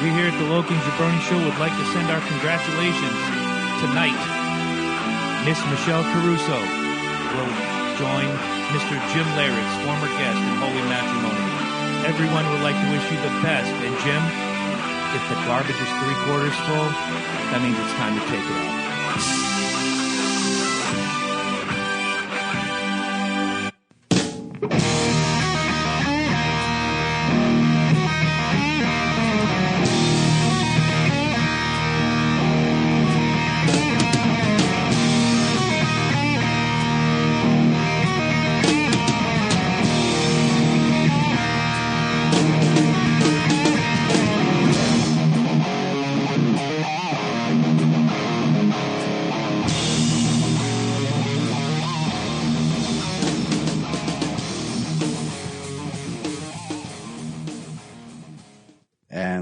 We here at the Loki and Jabroni Show would like to send our congratulations tonight. Miss Michelle Caruso will join Mr. Jim Larrett's former guest in Holy Matrimony. Everyone would like to wish you the best. And Jim, if the garbage is 3/4 full, that means it's time to take it out.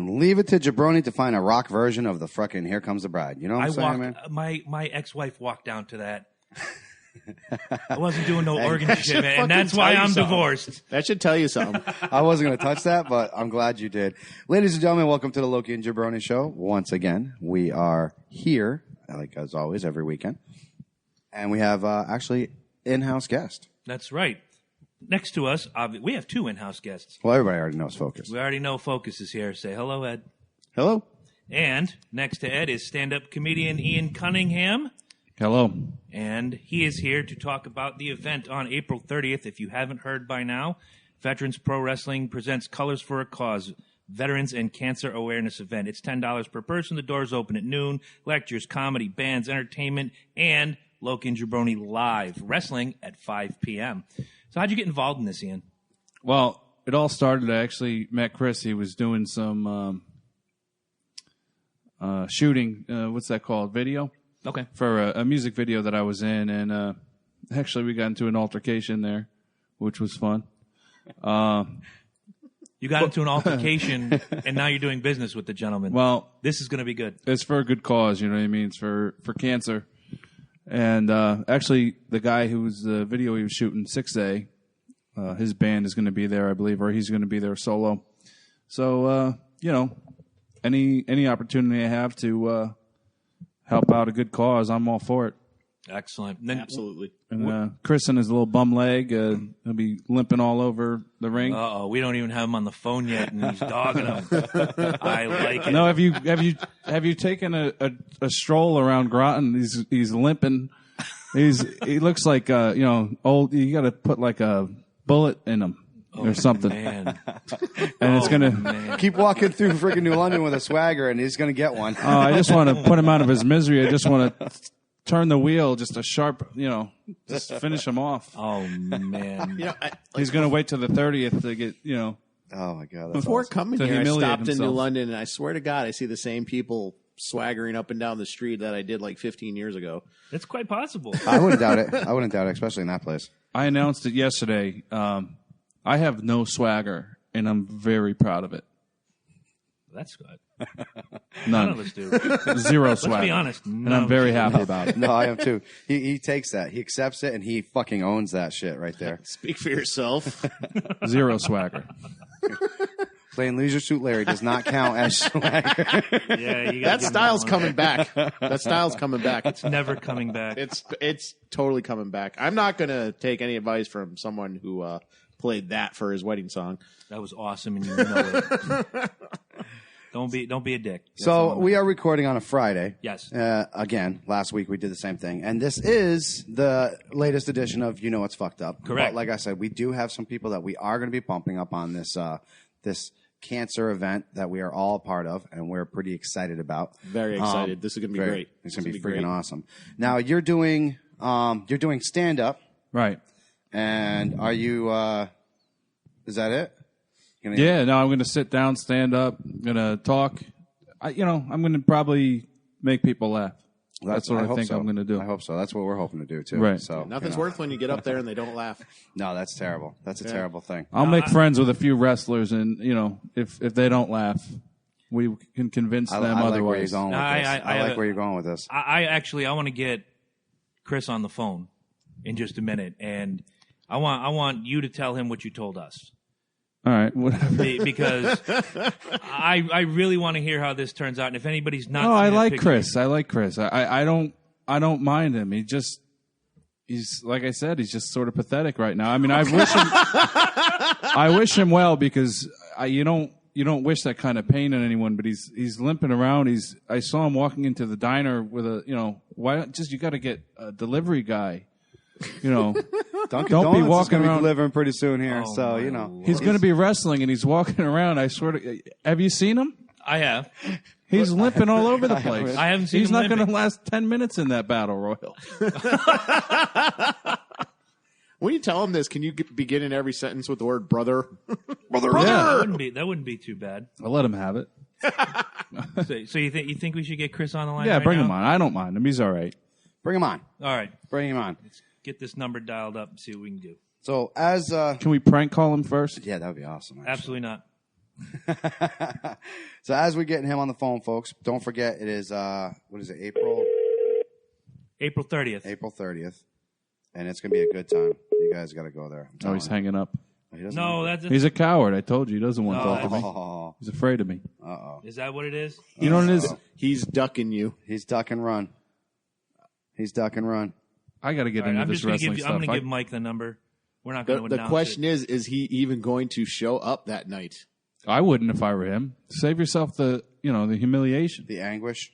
Leave it to Jabroni to find a rock version of the fucking Here Comes the Bride. You know what I'm saying, man? My ex-wife walked down to that. I wasn't doing no organ shit, man, and that's why I'm divorced. That should tell you something. I wasn't going to touch that, but I'm glad you did. Ladies and gentlemen, welcome to the Loki and Jabroni Show. Once again, we are here, like as always, every weekend. And we have actually in-house guest. That's right. Next to us, we have two in-house guests. Well, everybody already knows Focus. We already know Focus is here. Say hello, Ed. Hello. And next to Ed is stand-up comedian Ian Cunningham. Hello. And he is here to talk about the event on April 30th. If you haven't heard by now, Veterans Pro Wrestling presents Colors for a Cause, Veterans and Cancer Awareness Event. It's $10 per person. The doors open at noon. Lectures, comedy, bands, entertainment, and Loki and Jabroni live. Wrestling at 5 p.m. So how'd you get involved in this, Ian? Well, it all started, I actually met Chris. He was doing some shooting, what's that called, video? Okay. For a music video that I was in, and actually we got into an altercation there, which was fun. You got into an altercation, and now you're doing business with the gentleman. Well, this is going to be good. It's for a good cause, you know what I mean? It's for cancer. And actually, the guy whose video he was shooting, 6A, his band is going to be there, I believe, or he's going to be there solo. So, any opportunity I have to help out a good cause, I'm all for it. Excellent. Absolutely. And Chris and his little bum leg, he'll be limping all over the ring. Uh-oh, we don't even have him on the phone yet, and he's dogging him. I like it. No, have you taken a stroll around Groton? He's limping. He looks like old. You got to put like a bullet in him or something. Man. And it's gonna keep walking through freaking New London with a swagger, and he's gonna get one. Oh, I just want to put him out of his misery. I just want to turn the wheel, just a sharp, just finish him off. Oh man! He's gonna wait till the 30th to get, Oh my God! Before awesome. coming To here, I humiliate stopped in himself. New London, and I swear to God, I see the same people swaggering up and down the street that I did like 15 years ago. It's quite possible. I wouldn't doubt it. Especially in that place. I announced it yesterday. I have no swagger, and I'm very proud of it. That's good. None. None of us do. Zero swagger. Let's be honest. And I'm very happy about it. No, I am too. He takes that. He accepts it, and he fucking owns that shit right there. Speak for yourself. Zero swagger. Playing Leisure Suit Larry does not count as swagger. Yeah, you That style's coming back. That style's coming back. It's never coming back. It's totally coming back. I'm not going to take any advice from someone who played that for his wedding song. That was awesome, and you know it. Don't be a dick. That's So we are recording on a Friday. Yes. Again, last week we did the same thing. And this is the latest edition of You Know It's Fucked Up. Correct. But like I said, we do have some people that we are going to be bumping up on this this cancer event that we are all a part of, and we're pretty excited about. Very excited. This is going to be great. It's going to be freaking awesome. Now, you're doing stand-up. Right. And are you is that it? Yeah, no, I'm going to sit down, stand up, I'm going to talk. I'm going to probably make people laugh. That's what I think I'm going to do. I hope so. That's what we're hoping to do, too. Right. So Nothing's worth when you get up there and they don't laugh. No, that's terrible. That's a terrible thing. I'll make friends with a few wrestlers, and, if they don't laugh, we can convince them I like otherwise. where you're going with this. I like where you're going with this. I want to get Chris on the phone in just a minute, and I want you to tell him what you told us. All right, whatever. because I really want to hear how this turns out. And if anybody's not, No, I seen that like picture- Chris. I like Chris. I don't mind him. He's like I said, he's just sort of pathetic right now. I mean, I wish him well because you don't wish that kind of pain on anyone. But he's limping around. I saw him walking into the diner with you got to get a delivery guy. Dunkin' Don't be Donuts walking is going to be around- delivering pretty soon here. Oh, So, my He's going to be wrestling and he's walking around. I swear to. Have you seen him? I have. He's limping all over the place. I haven't seen He's him not going to limping. last 10 minutes in that battle royal. When you tell him this, can you begin in every sentence with the word brother? Brother. Yeah. That wouldn't be too bad. I'll let him have it. So you think we should get Chris on the line? Yeah, right bring now? him on. I don't mind him. He's all right. bring him on. All right, Bring him on. get this number dialed up and see what we can do. So, as... Can we prank call him first? yeah, that would be awesome. actually. Absolutely not. So, as we're getting him on the phone, folks, don't forget it is, what is it, April April 30th. 30th. And it's going to be a good time. You guys got to go there. I'm Oh, telling he's you. hanging up. He doesn't No, want- that's He's a coward. I told you. He doesn't want to Oh. talk to me. Oh, He's afraid of me. is that what it is? You know what it is? He's ducking you. he's duck and run. He's duck and run. I got to get All right, into I'm this just going wrestling to stuff. give Mike the number. We're not going to The announce question it. is he even going to show up that night? I wouldn't if I were him. Save yourself the humiliation. The anguish.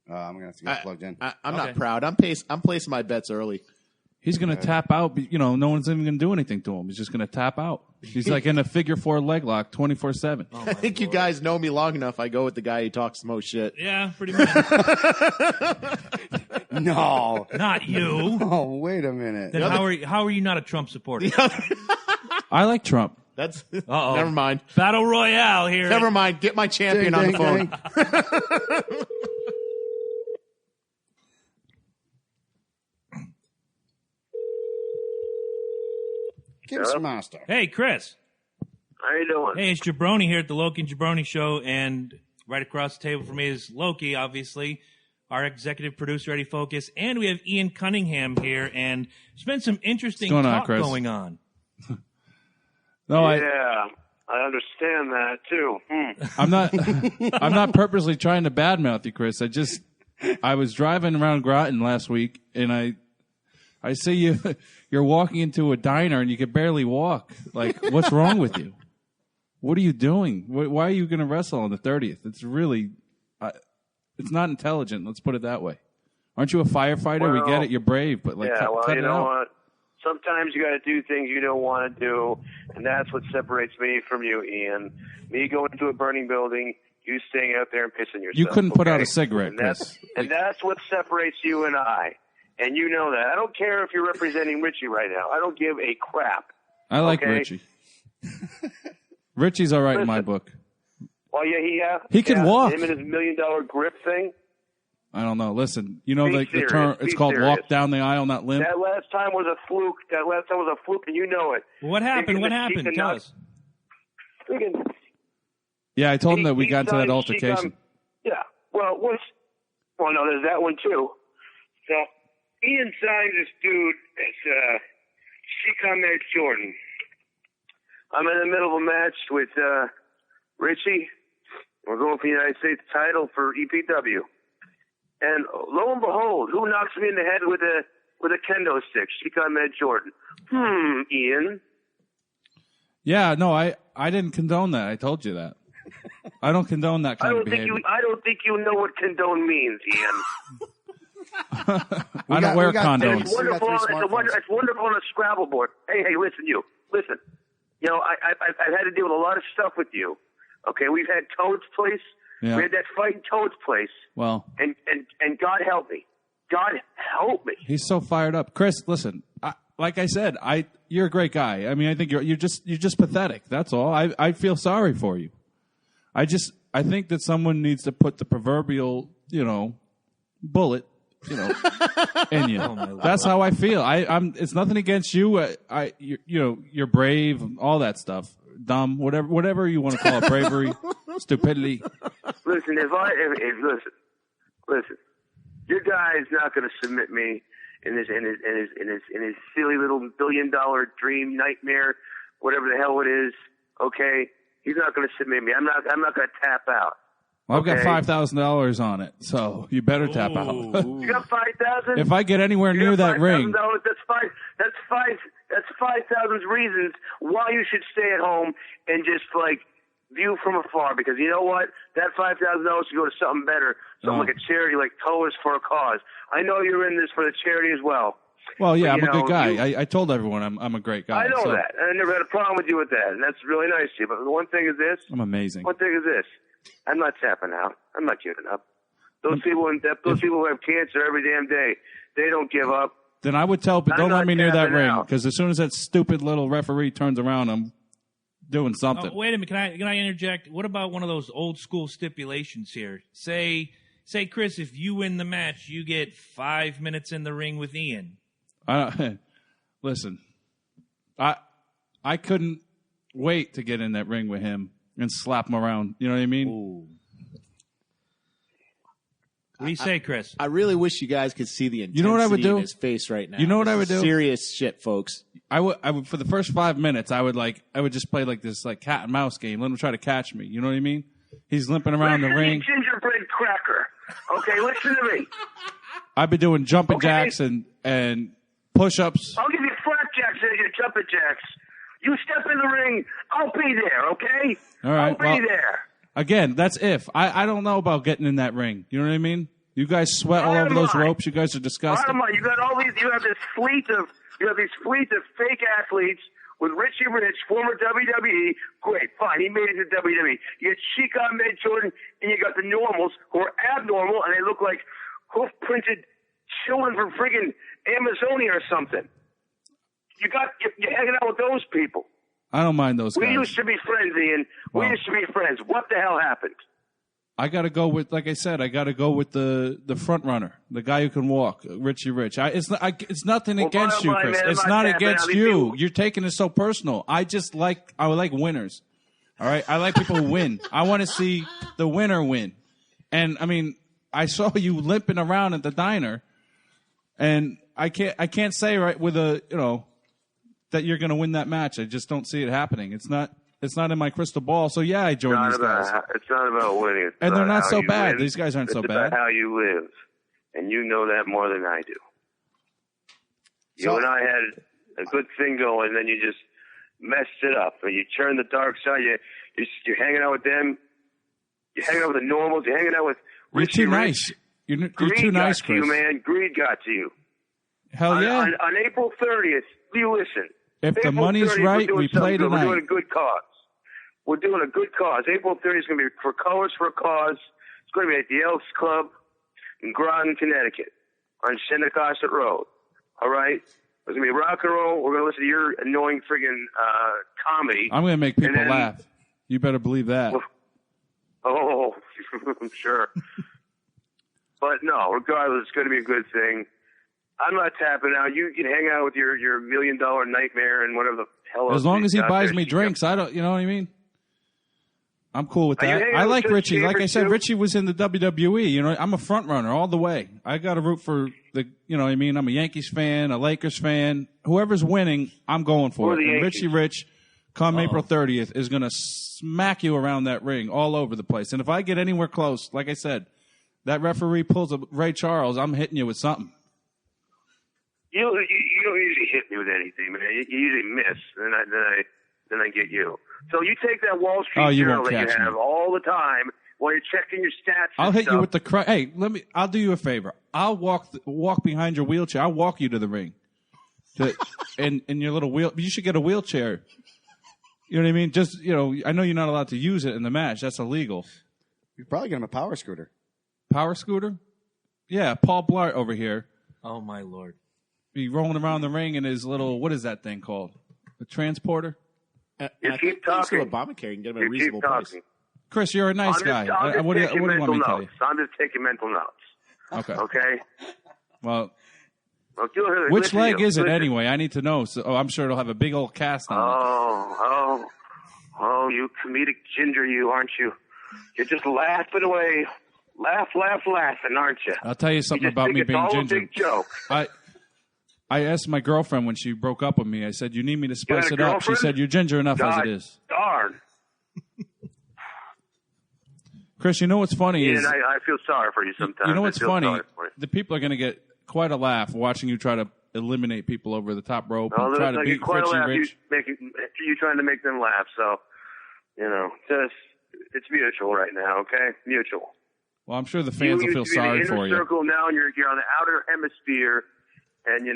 I'm going to have to get plugged in. I'm Okay. not proud. I'm placing my bets early. He's going to tap out. No one's even going to do anything to him. He's just going to tap out. He's like in a figure 4 leg lock 24/7. I think you guys know me long enough. I go with the guy who talks the most shit. Yeah, pretty much. No. Not you. Oh, wait a minute. Then how are you not a Trump supporter? I like Trump. That's Uh-oh. never mind. Battle Royale here. Never mind. Get my champion Ding, on ding, the phone. ding. Gibbs Master. Hey, Chris. How you doing? Hey, it's Jabroni here at the Loki and Jabroni show, and right across the table from me is Loki, obviously, our executive producer, Eddie Focus, and we have Ian Cunningham here, and there's been some interesting What's going on, talk Chris? going on. No, Yeah, I understand that too. I'm not purposely trying to badmouth you, Chris. I was driving around Groton last week, and I see you're walking into a diner and you can barely walk. Like, what's wrong with you? What are you doing? Why are you going to wrestle on the 30th? It's really, it's not intelligent. Let's put it that way. Aren't you a firefighter? We get it. You're brave, but like, Yeah, well, cut you it know out. what? Sometimes you got to do things you don't want to do, and that's what separates me from you, Ian. Me going into a burning building, you staying out there and pissing yourself. You couldn't put out okay? a cigarette, and that's, Chris. And that's what separates you and I. And you know that. I don't care if you're representing Richie right now. I don't give a crap. I like okay. Richie. Richie's all right in my Listen. book. Oh, yeah, He can walk. Him and his $1 million grip thing. I don't know. Listen, Be the serious. term, Be it's called serious. walk down the aisle, not limp. That last time was a fluke. And you know it. What happened? What happened? Freaking Tell nuts. us. Freaking- Yeah, I told him that we he got into that signed- altercation. Yeah. Well, no, there's that one too. So Ian signed this dude as Chicamed Jordan. I'm in the middle of a match with Richie. We're going for the United States title for EPW. And lo and behold, who knocks me in the head with a kendo stick? Chicamed Jordan. Ian. Yeah, no, I didn't condone that. I told you that. I don't condone that kind of behavior. I don't think you know what condone means, Ian. I don't wear we got condones. It's wonderful. three It's wonderful on a Scrabble board. Hey, listen. You know, I've had to deal with a lot of stuff with you. Okay, we've had Toad's place. Yeah. We had that fight in Toad's place, Well, and God help me. God help me. he's so fired up. Chris, listen. Like I said, you're a great guy. I mean, I think you're just pathetic. That's all. I feel sorry for you. I think that someone needs to put the proverbial, bullet, in you. That's how I feel. It's nothing against you. You're brave, all that stuff. Dumb, whatever you want to call it, bravery, stupidity. Listen, listen, your guy is not going to submit me in his silly little $1 billion dream nightmare, whatever the hell it is. Okay, he's not going to submit me. I'm not going to tap out. Well, I've got Okay. $5,000 on it, so you better tap out. You got 5,000? If I get anywhere near that ring, That's 5,000 reasons why you should stay at home and just like view from afar. Because you know what, that $5,000 should go to something better, something like a charity, like Towers for a Cause. I know you're in this for the charity as well. well, yeah, But, I'm a good guy. I told everyone I'm a great guy. I know so that, and I never had a problem with you with that, and that's really nice of you. But the one thing is this. I'm amazing. One thing is this. I'm not tapping out. I'm not giving up. Those people who have cancer every damn day, they don't give up. Then I would tell, but don't let me near that tapping ring, out. because as soon as that stupid little referee turns around, I'm doing something. Oh, wait a minute. Can I interject? What about one of those old school stipulations here? Say, Chris, if you win the match, you get 5 minutes in the ring with Ian. Listen, I couldn't wait to get in that ring with him and slap him around. You know what I mean? Ooh. What do you say, Chris? I really wish you guys could see the intensity You know what I would do? in his face right now. You know what This I would is do? Serious shit, folks. I would for the first 5 minutes, I would just play like this like cat and mouse game. Let him try to catch me. You know what I mean? He's limping around the Listen to me, ring. gingerbread cracker. Okay, listen to me. I've been doing jumping Okay. jacks and push-ups. I'll give you flapjacks and you jumping jacks. You step in the ring, I'll be there, okay? All right, I'll be well- there. Again, that's if. I don't know about getting in that ring. You know what I mean? You guys sweat all over those ropes. You guys are disgusting. Bottom line, you got all these. You have these fleet of fake athletes with Richie Rich, former WWE. Great, fine, he made it to WWE. You got Chica Med Jordan, and you got the normals who are abnormal, and they look like hoof-printed children from friggin' Amazonia or something. You're hanging out with those people. I don't mind those We guys. used to be friends, Ian. We Wow. used to be friends. What the hell happened? I got to go with, like I said, the front runner, the guy who can walk, Richie Rich. It's nothing against bottom you, line, Chris. man, It's I'm not not tapping against out. These you. people- You're taking it so personal. I like winners. All right, I like people who win. I want to see the winner win. And I mean, I saw you limping around at the diner, and I can't say right with that you're going to win that match. I just don't see it happening. It's not in my crystal ball. So yeah, I joined these guys. It's not about winning. It's And they're about not how so you bad. live. These guys aren't so It's bad. about how you live, and you know that more than I do. You and I had a good thing going, then you just messed it up. And you turned the dark side. You're hanging out with them. You're hanging out with the normals. You're hanging out with You're Richie too Rich. nice. You're Greed too nice, got to you, Chris. man. Greed got to you. Hell yeah. On April 30th, you listen. If the April money's 30th, right, we're doing we play something good. tonight. We're doing a good cause. We're doing a good cause. April 30th is going to be for Colors for a Cause. It's going to be at the Elks Club in Groton, Connecticut, on Shinnecosta Road. All right? There's going to be rock and roll. We're going to listen to your annoying friggin' comedy. I'm going to make people And then- laugh. You better believe that. Oh, sure. But no, regardless, it's going to be a good thing. I'm not tapping out. You can hang out with your $1 million nightmare and whatever the hell. As long as he out buys there. me drinks, I don't. You know what I mean? I'm cool with Are you that. hanging I out like with Richie. Chris Like I Chambers, said, too? Richie was in the WWE. You know, I'm a front runner all the way. I got to root for the. You know what I mean? I'm a Yankees fan, a Lakers fan. Whoever's winning, I'm going for Or it. the And Yankees. Richie Rich, come April 30th, is going to smack you around that ring all over the place. And if I get anywhere close, like I said, that referee pulls a Ray Charles, I'm hitting you with something. You don't usually hit me with anything, man. You usually miss, and then I get you. So you take that Wall Street Oh, you Journal won't that you catch have me. all the time while you're checking your stats. I'll and hit stuff. you with the Hey, I'll do you a favor. I'll walk behind your wheelchair. I'll walk you to the ring. In your little wheel. You should get a wheelchair. You know what I mean? Just, I know you're not allowed to use it in the match. That's illegal. You probably get him a power scooter. Power scooter? Yeah, Paul Blart over here. Oh, my Lord. Be rolling around the ring in his little, what is that thing called? A transporter? You keep talking. Obamacare, you can get them at a You reasonable keep price. talking. Chris, you're a nice guy. I'm just What do taking you want mental me to tell you? notes. I'm just taking mental notes. Okay. Okay? Well, Well, which listen, leg is it listen. anyway? I need to know. So, I'm sure it'll have a big old cast on it. Oh, you comedic ginger, you, aren't you? You're just laughing away. Laughing, aren't you? I'll tell you something just about think me it's being all ginger. a big joke. I asked my girlfriend when she broke up with me, I said, you need me to spice got a it up. She girlfriend? said, you're ginger enough as God, it is. darn. Chris, you know what's funny is... And I feel sorry for you sometimes. You know what's funny? You. The people are going to get quite a laugh watching you try to eliminate people over the top rope and try to beat quite a laugh. Rich. You trying to make them laugh, so, it's mutual right now, okay? Mutual. Well, I'm sure the fans will feel sorry for you. You're in the circle now, and you're on the outer hemisphere, and,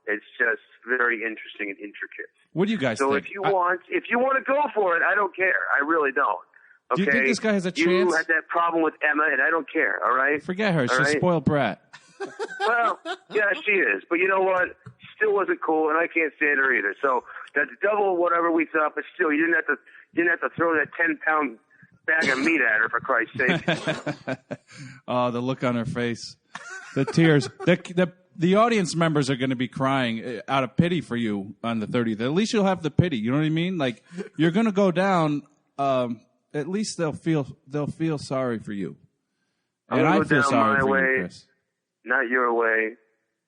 it's just very interesting and intricate. What do you guys think? So if you want to go for it, I don't care. I really don't. Okay? Do you think this guy has a chance? You had that problem with Emma, and I don't care, all right? Forget her. She's a spoiled brat. Well, yeah, she is. But you know what? Still wasn't cool, and I can't stand her either. So that's double whatever we thought, but still, you didn't have to throw that 10-pound bag of meat at her, for Christ's sake. Oh, the look on her face. The tears. The audience members are going to be crying out of pity for you on the 30th. At least you'll have the pity. You know what I mean? Like, you're going to go down. At least they'll feel sorry for you. And I feel sorry for you, Chris. Not your way.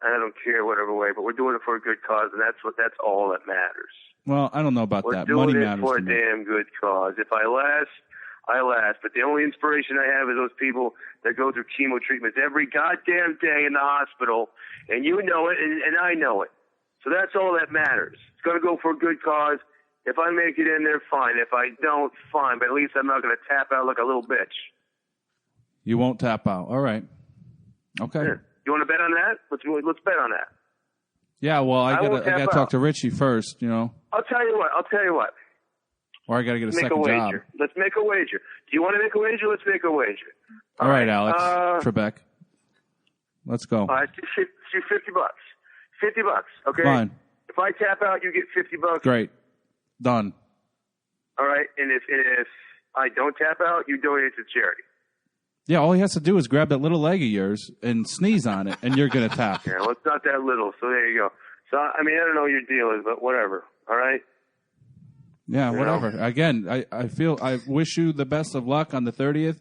I don't care whatever way, but we're doing it for a good cause, and that's all that matters. Well, I don't know about that. Money matters. We're doing it for a damn good cause. If I last, I last. But the only inspiration I have is those people that go through chemo treatments every goddamn day in the hospital, and you know it, and I know it. So that's all that matters. It's going to go for a good cause. If I make it in there, fine. If I don't, fine. But at least I'm not going to tap out like a little bitch. You won't tap out. All right. Okay. Yeah. You want to bet on that? Let's bet on that. Yeah, well, I gotta talk to Richie first, I'll tell you what. Or I gotta get a second job. Let's make a wager. Do you want to make a wager? Let's make a wager. All right, Alex Trebek. Let's go. All right, do $50. $50, okay? Fine. If I tap out, you get $50. Great. Done. All right, and if I don't tap out, you donate it to charity. Yeah, all he has to do is grab that little leg of yours and sneeze on it, and you're going to tap. Yeah, well, it's not that little, so there you go. So, I don't know what your deal is, but whatever, all right? Yeah, whatever. Again, I wish you the best of luck on the 30th.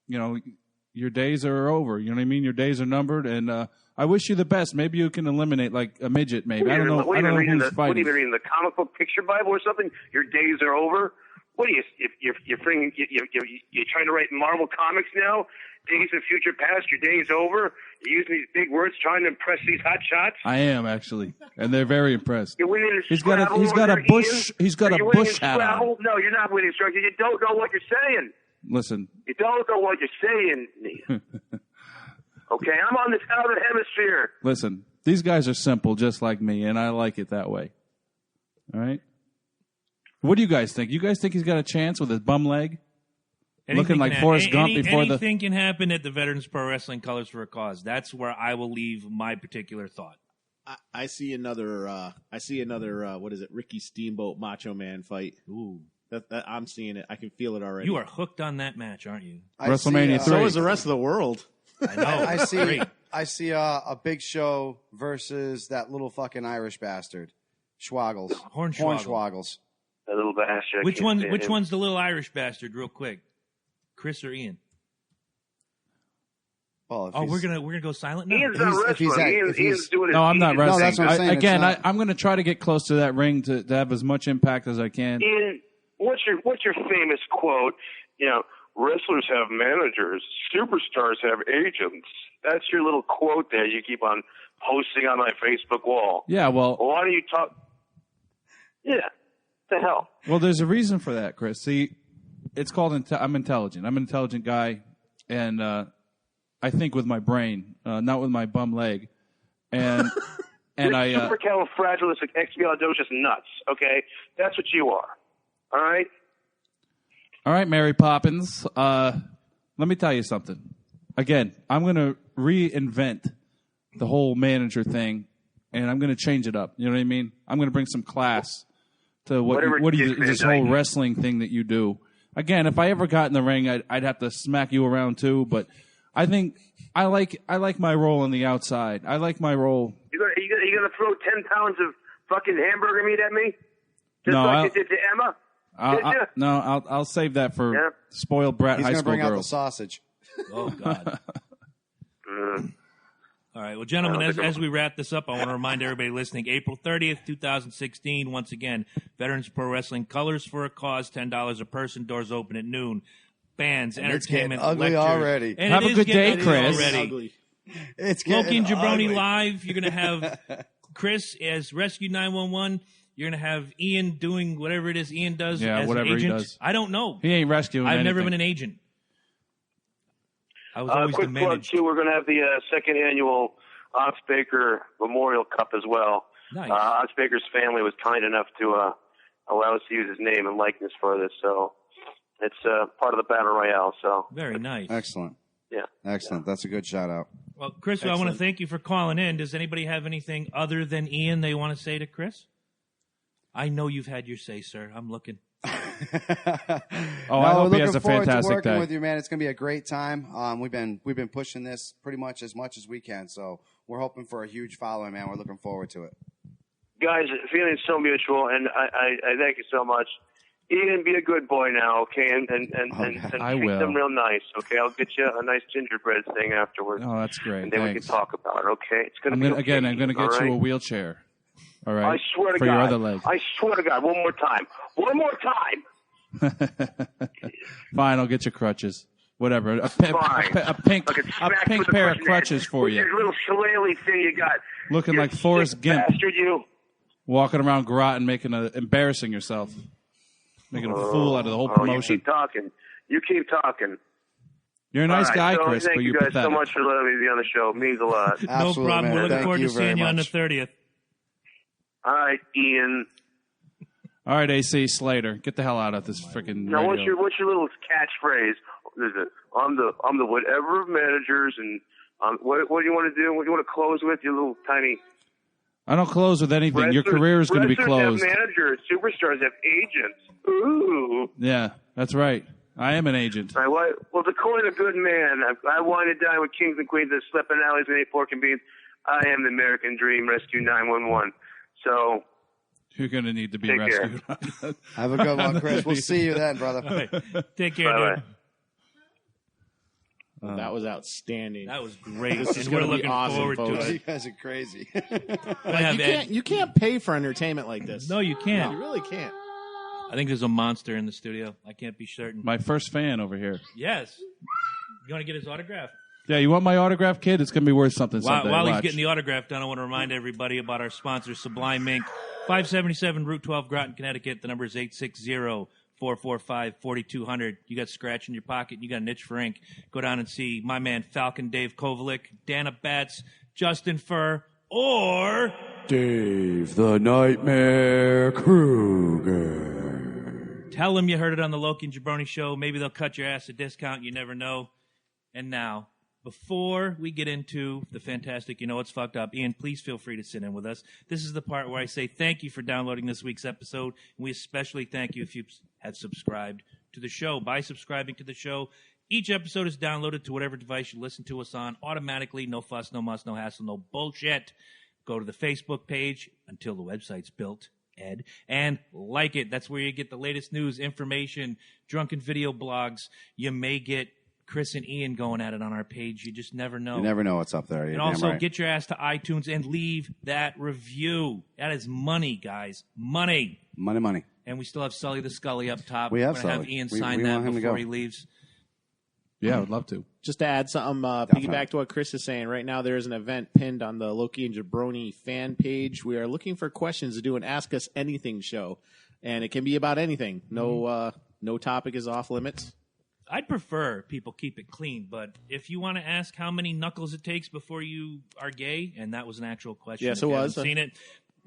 Your days are over. You know what I mean? Your days are numbered, and I wish you the best. Maybe you can eliminate, like, a midget, maybe. I don't know who's fighting. What are you reading, the comic book picture Bible or something? Your days are over? What are you? You're trying to write Marvel comics now? Days of future past, your day is over. You're using these big words, trying to impress these hot shots. I am actually, and they're very impressed. You're winning He's got a bush. He's got a bush hat on. No, you're not winning Scrabble. You don't know what you're saying. Listen, you don't know what you're saying. Okay, I'm on this outer hemisphere. Listen, these guys are simple, just like me, and I like it that way. All right. What do you guys think? You guys think he's got a chance with his bum leg? Looking like Forrest Gump before anything can happen at the Veterans Pro Wrestling Colors for a Cause. That's where I will leave my particular thought. I see another. What is it? Ricky Steamboat Macho Man fight. Ooh, I'm seeing it. I can feel it already. You are hooked on that match, aren't you? WrestleMania 3. So is the rest of the world. I know. I see a Big Show versus that little fucking Irish bastard, Schwaggles. Hornswoggles. That little bastard. Which one's the little Irish bastard? Real quick, Chris or Ian? Well, we're gonna go silent now. Ian's not wrestling. Ian's doing it. No, I'm not wrestling. No, that's what I'm saying. I'm going to try to get close to that ring to have as much impact as I can. Ian, what's your famous quote? Wrestlers have managers, superstars have agents. That's your little quote there you keep on posting on my Facebook wall. Yeah, well, why don't you talk? Yeah, the hell. Well, there's a reason for that, Chris. See, it's called I'm intelligent. I'm an intelligent guy, and I think with my brain, not with my bum leg. And I supercalifragilisticexpialidocious nuts. Okay, that's what you are. All right. All right, Mary Poppins. Let me tell you something. Again, I'm going to reinvent the whole manager thing, and I'm going to change it up. You know what I mean? I'm going to bring some class to this whole wrestling thing that you do. Again, if I ever got in the ring, I'd have to smack you around too. But I think I like my role on the outside. I like my role. You gonna throw 10 pounds of fucking hamburger meat at me? Just like you did to Emma? I'll save that for spoiled brat high school girls. He's going to bring out the sausage. Oh, God. All right. Well, gentlemen, as we wrap this up, I want to remind everybody listening, April 30th, 2016, once again, Veterans Pro Wrestling, Colors for a Cause, $10 a person, doors open at noon. Bands, entertainment, it's ugly lectures. already. And Have a good day, Chris. Ugly. It's Loki and Jabroni ugly. live. You're going to have Chris as Rescue 911. You're going to have Ian doing whatever it is Ian does as whatever an agent. he does. I don't know. He ain't rescuing I've anything. never been an agent. I was always Quick the plug, manager. too, we're going to have the second annual Ox Baker Memorial Cup as well. Nice. Ox Baker's family was kind enough to allow us to use his name and likeness for this, so it's part of the Battle Royale. So Very nice. Excellent. yeah. Excellent. That's a good shout out. Well, Chris, I want to thank you for calling in. Does anybody have anything other than Ian they want to say to Chris? I know you've had your say, sir. I'm looking. I hope he has a forward to fantastic working day. with you, man. It's going to be a great time. We've been pushing this pretty much as we can, so we're hoping for a huge following, man. We're looking forward to it. Guys, the feeling's so mutual, and I thank you so much. Ian, be a good boy now, okay? And I treat will. them real nice, okay? I'll get you a nice gingerbread thing afterwards. Oh, that's great. And then we Thanks. can talk about it, okay? It's I'm be gonna, okay, again, I'm going to all get you a right? wheelchair. All right. I swear to for God. your other leg. I swear to God. One more time. One more time. Fine, I'll get you crutches. Whatever. A Fine. pink Like smack with pair of the crutches for with you. Your little shillelagh thing you got. Looking You like Forrest sick Gimp. Bastard, you. Walking around Groton embarrassing yourself. Making a fool out of the whole promotion. You keep talking. You keep talking. You're a nice All guy, right, so Chris, thank but you you're guys pathetic. so much for letting me be on the show. It means a lot. Absolutely, no problem. man. We're looking Thank forward to you very seeing you on the much. 30th. All right, Ian. All right, AC Slater, get the hell out of this freaking Now, radio. what's your little catchphrase? Is it, I'm the whatever of managers, and what do you want to do? What do you want to close with? Your little tiny. I don't close with anything. Your career is going to be closed. Wrestlers have managers. Superstars have agents. Ooh. Yeah, that's right. I am an agent. All right, well, to coin a good man, I wine and dine with kings and queens that slept in alleys and ate pork and beans. I am the American Dream, Rescue 911. So, You're going to need to be Take care. rescued. Have a good one, Chris. We'll see you then, brother. Take care, bye-bye. dude. That was outstanding. That was great. This is And we're gonna be looking awesome, forward folks. to You it. guys are crazy. We'll have Ed. You can't pay for entertainment like this. No, you can't. You really can't. I think there's a monster in the studio. I can't be certain. My first fan over here. Yes. You want to get his autograph? Yeah, you want my autograph, kid? It's going to be worth something someday. While he's Watch. getting the autograph done, I want to remind everybody about our sponsor, Sublime Ink. 577 Route 12, Groton, Connecticut. The number is 860-445-4200. You got scratch in your pocket. You got an itch for ink. Go down and see my man Falcon Dave Kovalik, Dana Batts, Justin Furr, or Dave the Nightmare Kruger. tell them you heard it on the Loki and Jabroni show. Maybe they'll cut your ass a discount. You never know. And now, before we get into the fantastic, you know what's fucked up, Ian, please feel free to sit in with us. This is the part where I say thank you for downloading this week's episode. And we especially thank you if you have subscribed to the show. By subscribing to the show, each episode is downloaded to whatever device you listen to us on automatically. No fuss, no muss, no hassle, no bullshit. Go to the Facebook page until the website's built, Ed, and like it. That's where you get the latest news, information, drunken video blogs. You may get Chris and Ian going at it on our page. You just never know. You never know what's up there. You're And damn also right. get your ass to iTunes and leave that review. That is money, guys. Money. Money. And we still have Sully the Scully up top. We have We're gonna have Sully. Ian We sign that want him to before go. he leaves. Yeah, I would love to. Just to add something, piggyback to what Chris is saying, right now there is an event pinned on the Loki and Jabroni fan page. We are looking for questions to do an Ask Us Anything show. And it can be about anything. No topic is off limits. I'd prefer people keep it clean, but if you want to ask how many knuckles it takes before you are gay, and that was an actual question. Yes, if you it haven't was. seen it,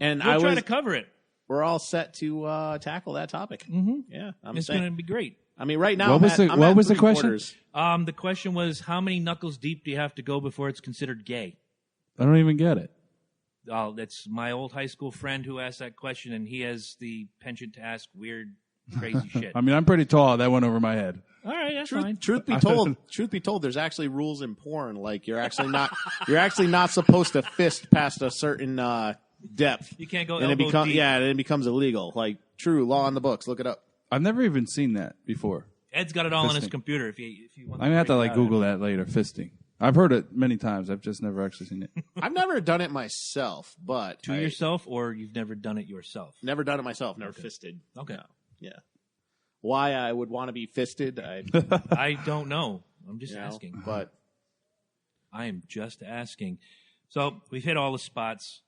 And we'll try to cover it. we're all set to tackle that topic. Mm-hmm. Yeah, It's going to be great. I mean, right now, What was the question? The question was, how many knuckles deep do you have to go before it's considered gay? I don't even get it. Oh, that's my old high school friend who asked that question, and he has the penchant to ask weird, crazy shit. I mean, I'm pretty tall. That went over my head. All right, that's fine. Truth be told, there's actually rules in porn. Like you're actually not supposed to fist past a certain depth. You can't go and elbow deep. and it becomes illegal. Like true law in the books. Look it up. I've never even seen that before. Ed's got it all on his Fisting. computer. If you want, I'm going to have to read it out. Google that later. Fisting. I've heard it many times. I've just never actually seen it. I've never done it myself, but To yourself, or you've never done it yourself? Never done it myself. Never fisted. Okay. No. Yeah. Why I would want to be fisted, I don't know. I'm just asking. But I am just asking. So we've hit all the spots.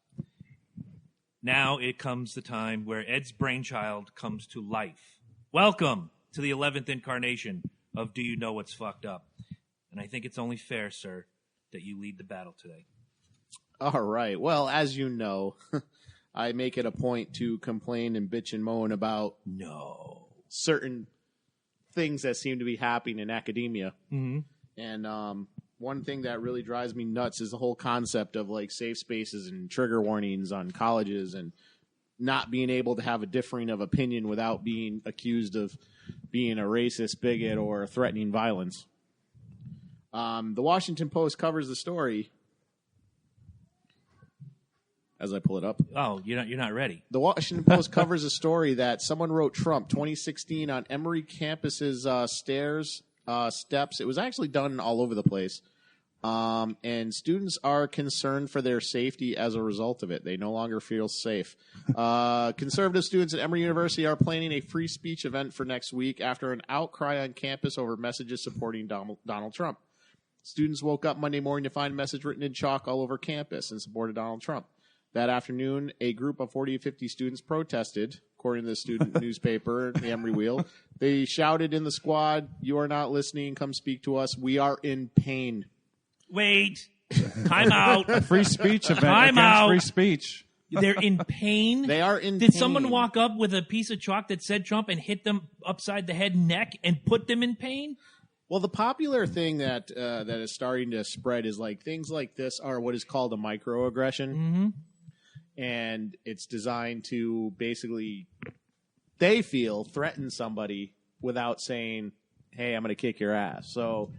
Now it comes the time where Ed's brainchild comes to life. Welcome to the 11th incarnation of Do You Know What's Fucked Up? And I think it's only fair, sir, that you lead the battle today. all right. Well, as you know, I make it a point to complain and bitch and moan about certain things that seem to be happening in academia. Mm-hmm. And one thing that really drives me nuts is the whole concept of like safe spaces and trigger warnings on colleges and not being able to have a differing of opinion without being accused of being a racist, bigot, or threatening violence. The Washington Post covers the story. As I pull it up. Oh, you're not ready. The Washington Post covers a story that someone wrote Trump 2016 on Emory campus's steps. It was actually done all over the place. And students are concerned for their safety as a result of it. They no longer feel safe. Conservative students at Emory University are planning a free speech event for next week after an outcry on campus over messages supporting Donald Trump. Students woke up Monday morning to find a message written in chalk all over campus in support of Donald Trump. That afternoon, a group of 40 to 50 students protested, according to the student newspaper, the Emory Wheel. They shouted in the squad, "You are not listening. Come speak to us. We are in pain." Wait. Time out. A free speech event Time against out. free speech. They're in pain? They are in Did pain. someone walk up with a piece of chalk that said Trump and hit them upside the head and neck and put them in pain? Well, the popular thing that is starting to spread is like things like this are what is called a microaggression. Mm-hmm. And it's designed to basically, they feel, threaten somebody without saying, "Hey, I'm going to kick your ass." So,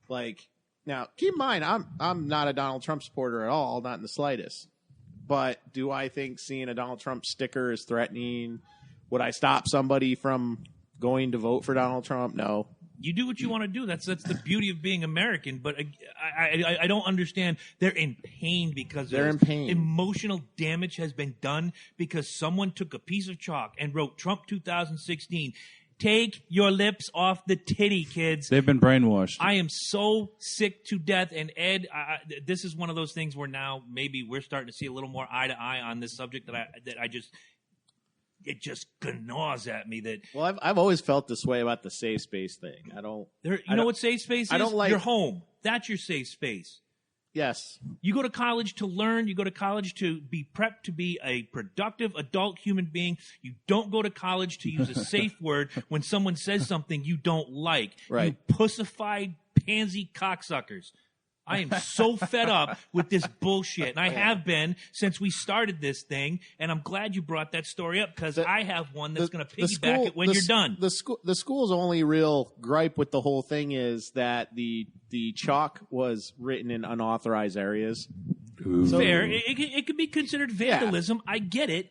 like, now keep in mind, I'm not a Donald Trump supporter at all, not in the slightest. But do I think seeing a Donald Trump sticker is threatening? Would I stop somebody from going to vote for Donald Trump? No. You do what you want to do. That's the beauty of being American. But I don't understand. They're in pain because they're in pain. Emotional damage has been done because someone took a piece of chalk and wrote Trump 2016. Take your lips off the titty, kids. They've been brainwashed. I am so sick to death. And Ed, this is one of those things where now maybe we're starting to see a little more eye to eye on this subject it just gnaws at me that. Well, I've always felt this way about the safe space thing. I don't. You know what safe space is? I don't like your home. That's your safe space. Yes. You go to college to learn. You go to college to be prepped to be a productive adult human being. You don't go to college to use a safe word when someone says something you don't like. Right. You pussified pansy cocksuckers. I am so fed up with this bullshit. And I have been since we started this thing. And I'm glad you brought that story up because I have one that's going to piggyback it when you're done. The school's only real gripe with the whole thing is that the chalk was written in unauthorized areas. So, fair. It could be considered vandalism. Yeah. I get it.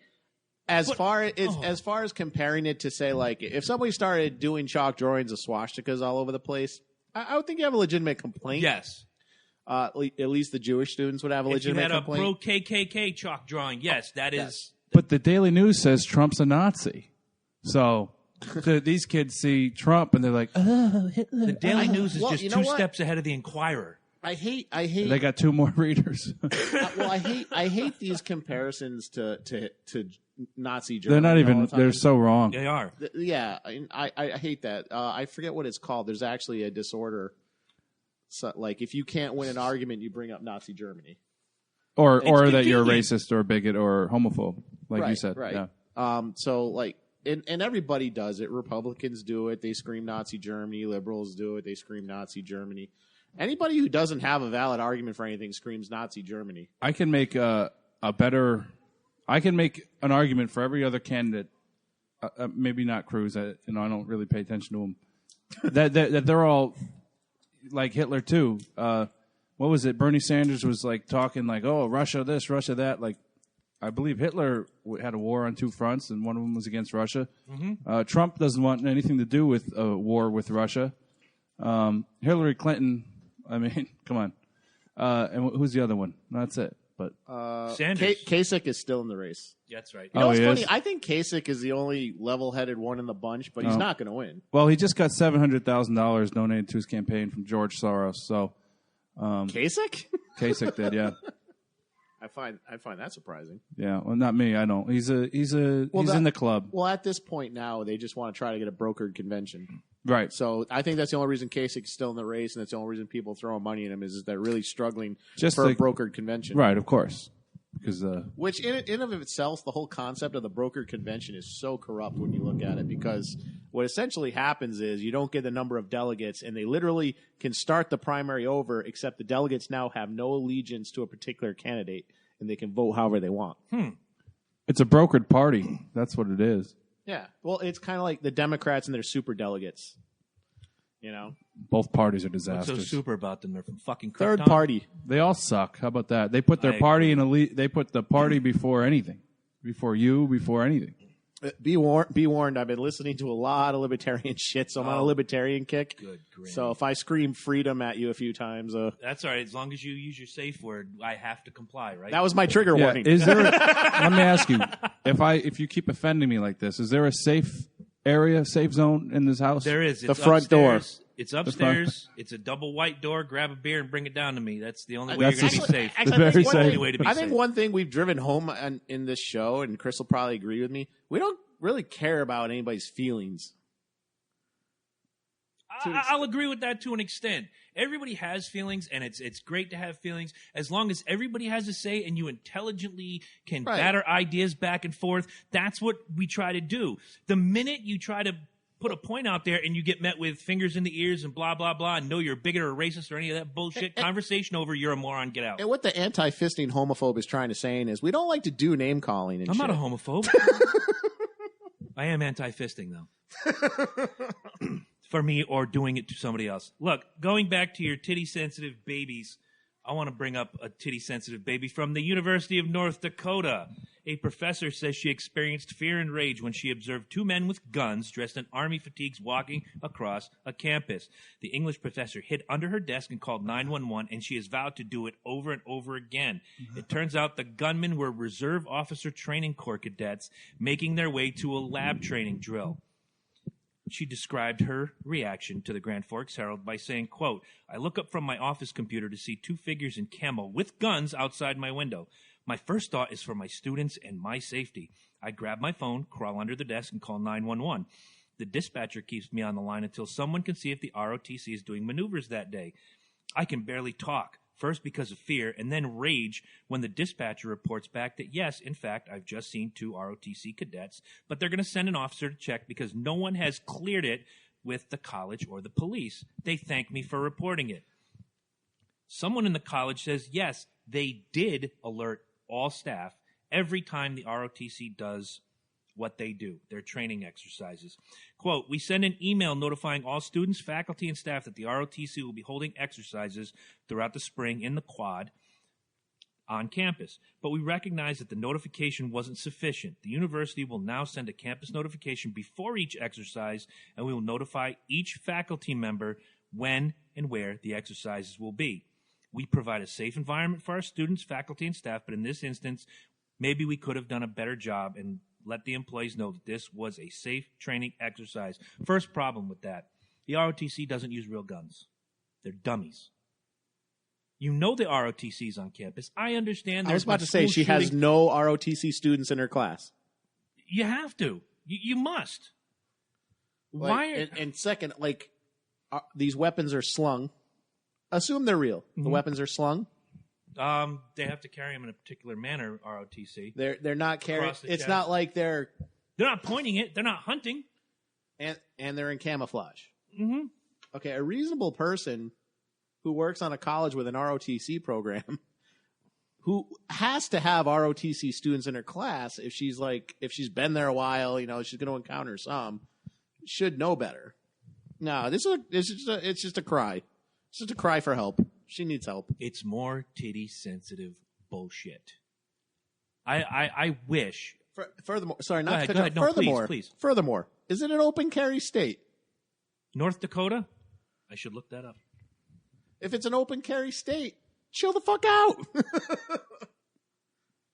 As far as comparing it to, say, like, if somebody started doing chalk drawings of swastikas all over the place, I would think you have a legitimate complaint. Yes. At least the Jewish students would have a legitimate complaint. If you had a pro-KKK chalk drawing, yes, that is. But the Daily News says Trump's a Nazi. So these kids see Trump and they're like, "Oh, Hitler." The Daily News is just two steps ahead of the Inquirer. I hate. They got two more readers. Well, I hate these comparisons to Nazi Germany. They're not even. They're so wrong. They are. Yeah, I hate that. I forget what it's called. There's actually a disorder. So, like, if you can't win an argument, you bring up Nazi Germany, or that you're a racist or a bigot or homophobe, like you said. Right. Yeah. So, like, and everybody does it. Republicans do it. They scream Nazi Germany. Liberals do it. They scream Nazi Germany. Anybody who doesn't have a valid argument for anything screams Nazi Germany. I can make I can make an argument for every other candidate. Maybe not Cruz. I don't really pay attention to him. that they're all like Hitler too. What was it? Bernie Sanders was like talking like, "Oh, Russia this, Russia that." Like, I believe Hitler had a war on two fronts, and one of them was against Russia. Mm-hmm. Trump doesn't want anything to do with a war with Russia. Hillary Clinton. I mean, come on. And who's the other one? That's it. But Sanders. Kasich is still in the race. Yeah, that's right. You know, Oh, it's he funny. is? I think Kasich is the only level-headed one in the bunch, but he's not going to win. well, he just got $700,000 donated to his campaign from George Soros. So Kasich? Kasich did, yeah. I find that surprising. Yeah, well, not me. I don't. He's in the club, Well, at this point now, they just want to try to get a brokered convention. right? So I think that's the only reason Kasich is still in the race, and that's the only reason people throwing money at him is they're really struggling Just for a like- brokered convention. Right, of course, because Which, in of itself, the whole concept of the brokered convention is so corrupt when you look at it, because what essentially happens is you don't get the number of delegates, and they literally can start the primary over, except the delegates now have no allegiance to a particular candidate, and they can vote however they want. it's a brokered party. That's what it is. Yeah. Well, it's kind of like the Democrats and their super delegates. You know? Both parties are What's so disasters. super about them? They're from fucking Third Krypton? party. They all suck. How about that? They put their I party in elite. They put the party before anything, before you, before anything. Be warned, I've been listening to a lot of libertarian shit, so I'm on a libertarian kick. Good granny. So if I scream freedom at you a few times, That's all right. As long as you use your safe word, I have to comply, right? that was my trigger Yeah, warning. is there? Let me ask you: if you keep offending me like this, is there a safe zone in this house? There is. The It's front door. upstairs. It's upstairs. It's a double white door. Grab a beer and bring it down to me. That's the only way That's you're going to be actually- safe. Actually, Very I think one safe. thing- Way to be I think safe. one thing we've driven home in this show, and Chris will probably agree with me, we don't really care about anybody's feelings. I'll agree with that to an extent. Everybody has feelings, and it's great to have feelings as long as everybody has a say and you intelligently can Right. batter ideas back and forth. That's what we try to do. The minute you try to put a point out there and you get met with fingers in the ears and blah, blah, blah, and know you're a bigot or a racist or any of that bullshit, conversation over, you're a moron, get out. And what the anti-fisting homophobe is trying to say is we don't like to do name calling and I'm shit. not a homophobe. I am anti-fisting, though. For me, or doing it to somebody else. Look, going back to your titty-sensitive babies, I want to bring up a titty-sensitive baby from the University of North Dakota. A professor says she experienced fear and rage when she observed two men with guns dressed in army fatigues walking across a campus. The English professor hid under her desk and called 911, and she has vowed to do it over and over again. It turns out the gunmen were Reserve Officer Training Corps cadets making their way to a lab training drill. She described her reaction to the Grand Forks Herald by saying, quote, I look up from my office computer to see two figures in camo with guns outside my window. My first thought is for my students and my safety. I grab my phone, crawl under the desk, and call 911. The dispatcher keeps me on the line until someone can see if the ROTC is doing maneuvers that day. I can barely talk. First because of fear, and then rage when the dispatcher reports back that, yes, in fact, I've just seen two ROTC cadets, but they're going to send an officer to check because no one has cleared it with the college or the police. They thank me for reporting it. Someone in the college says, yes, they did alert all staff every time the ROTC does what they do, their training exercises. Quote, we send an email notifying all students, faculty, and staff that the ROTC will be holding exercises throughout the spring in the quad on campus. But we recognize that the notification wasn't sufficient. The university will now send a campus notification before each exercise, and we will notify each faculty member when and where the exercises will be. We provide a safe environment for our students, faculty, and staff, but in this instance, maybe we could have done a better job and let the employees know that this was a safe training exercise. First problem with that, the ROTC doesn't use real guns. They're dummies. You know the ROTC's on campus. I understand. I was about to say school she has shooting. no ROTC students in her class. You have to. You must. Why? And second, these weapons are slung. Assume they're real. The weapons are slung. They have to carry them in a particular manner, ROTC. They're not carrying. Across the It's chest. not like they're not pointing it. They're not hunting. and they're in camouflage. Mm-hmm. Okay, a reasonable person who works on a college with an ROTC program, who has to have ROTC students in her class, if she's been there a while, she's going to encounter some, should know better. No, it's just a cry. It's just a cry for help. She needs help. It's more titty-sensitive bullshit. I wish. Furthermore, sorry, not Go ahead, to go cut ahead. you- No, furthermore, please. Furthermore, is it an open carry state? North Dakota? I should look that up. If it's an open carry state, chill the fuck out.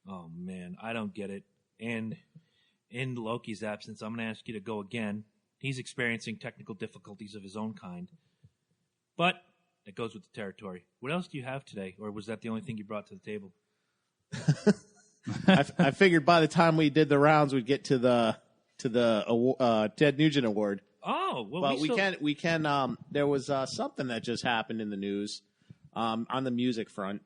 Oh, man, I don't get it. And in Loki's absence, I'm going to ask you to go again. He's experiencing technical difficulties of his own kind. But it goes with the territory. What else do you have today? Or was that the only thing you brought to the table? I figured by the time we did the rounds, we'd get to the Ted Nugent Award. Oh, well, But we can. There was something that just happened in the news on the music front.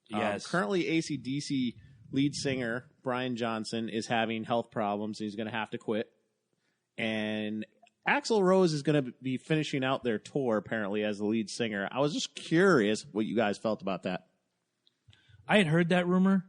Yes. Currently, AC/DC lead singer Brian Johnson is having health problems. He's going to have to quit. And Axl Rose is going to be finishing out their tour, apparently, as the lead singer. I was just curious what you guys felt about that. I had heard that rumor.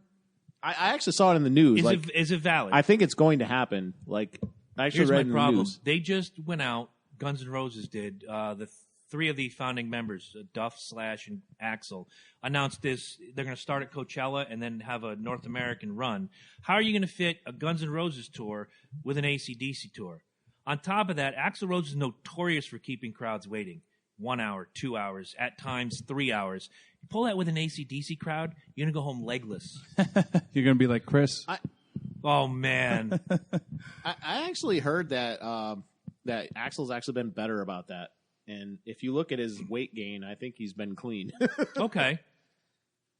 I actually saw it in the news. Is it valid? I think it's going to happen. Like, I actually Here's read my in the problem. news. They just went out, Guns N' Roses did, the three of the founding members, Duff, Slash, and Axl, announced this. They're going to start at Coachella and then have a North American run. How are you going to fit a Guns N' Roses tour with an AC/DC tour? On top of that, Axl Rose is notorious for keeping crowds waiting. 1 hour, 2 hours, at times 3 hours. You pull that with an AC/DC crowd, you're going to go home legless. You're going to be like Chris. Oh, man. I actually heard that that Axl's actually been better about that. And if you look at his weight gain, I think he's been clean. Okay.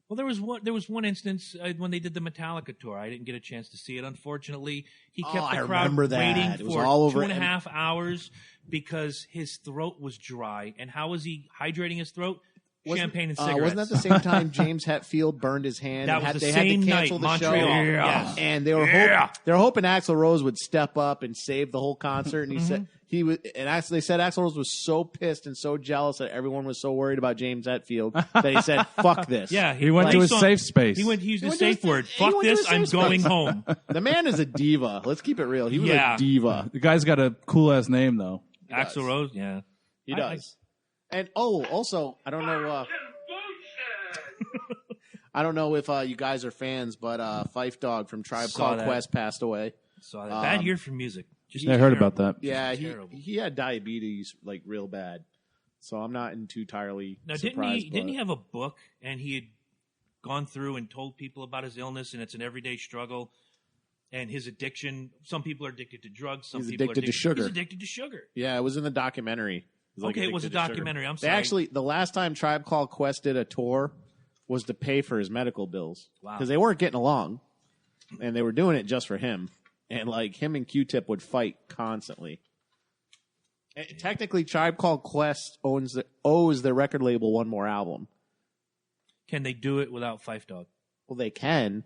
Well, there was one instance when they did the Metallica tour. I didn't get a chance to see it. Unfortunately, he kept the crowd remember that. waiting It was for all over 2.5 hours because his throat was dry. And how was he hydrating his throat? Champagne and cigarettes. Wasn't that the same time James Hetfield burned his hand? That and was the they same had to night, cancel the Montreal. show. Yes. And they were hoping Axl Rose would step up and save the whole concert. And he said he was. And actually, they said Axl Rose was so pissed and so jealous that everyone was so worried about James Hetfield that he said, "Fuck this." Yeah, He went to his safe space. He used the went to safe his- word. he Fuck went to this. his safe I'm space. going home. The man is a diva. Let's keep it real. He was Yeah. a diva. The guy's got a cool ass name though. Axl Rose. Yeah, He does. And also, I don't know. I don't know if you guys are fans, but Fife Dog from Tribe Saw Called that. Quest passed away. saw that. Bad year for music. Just I heard terrible. about that. Yeah, Terrible. he had diabetes like real bad, so I'm not entirely Now, surprised. didn't he have a book and he had gone through and told people about his illness and it's an everyday struggle and his addiction? Some people are addicted to drugs. Some He's people addicted are to sugar. He's addicted to sugar. Yeah, it was in the documentary. He was, Okay, it was a addicted to sugar. documentary. I'm They sorry. actually, the last time Tribe Called Quest did a tour was to pay for his medical bills Wow. because they weren't getting along, and they were doing it just for him. And like him and Q-Tip would fight constantly. And technically, Tribe Called Quest owes their record label one more album. Can they do it without Fife Dog? Well, they can,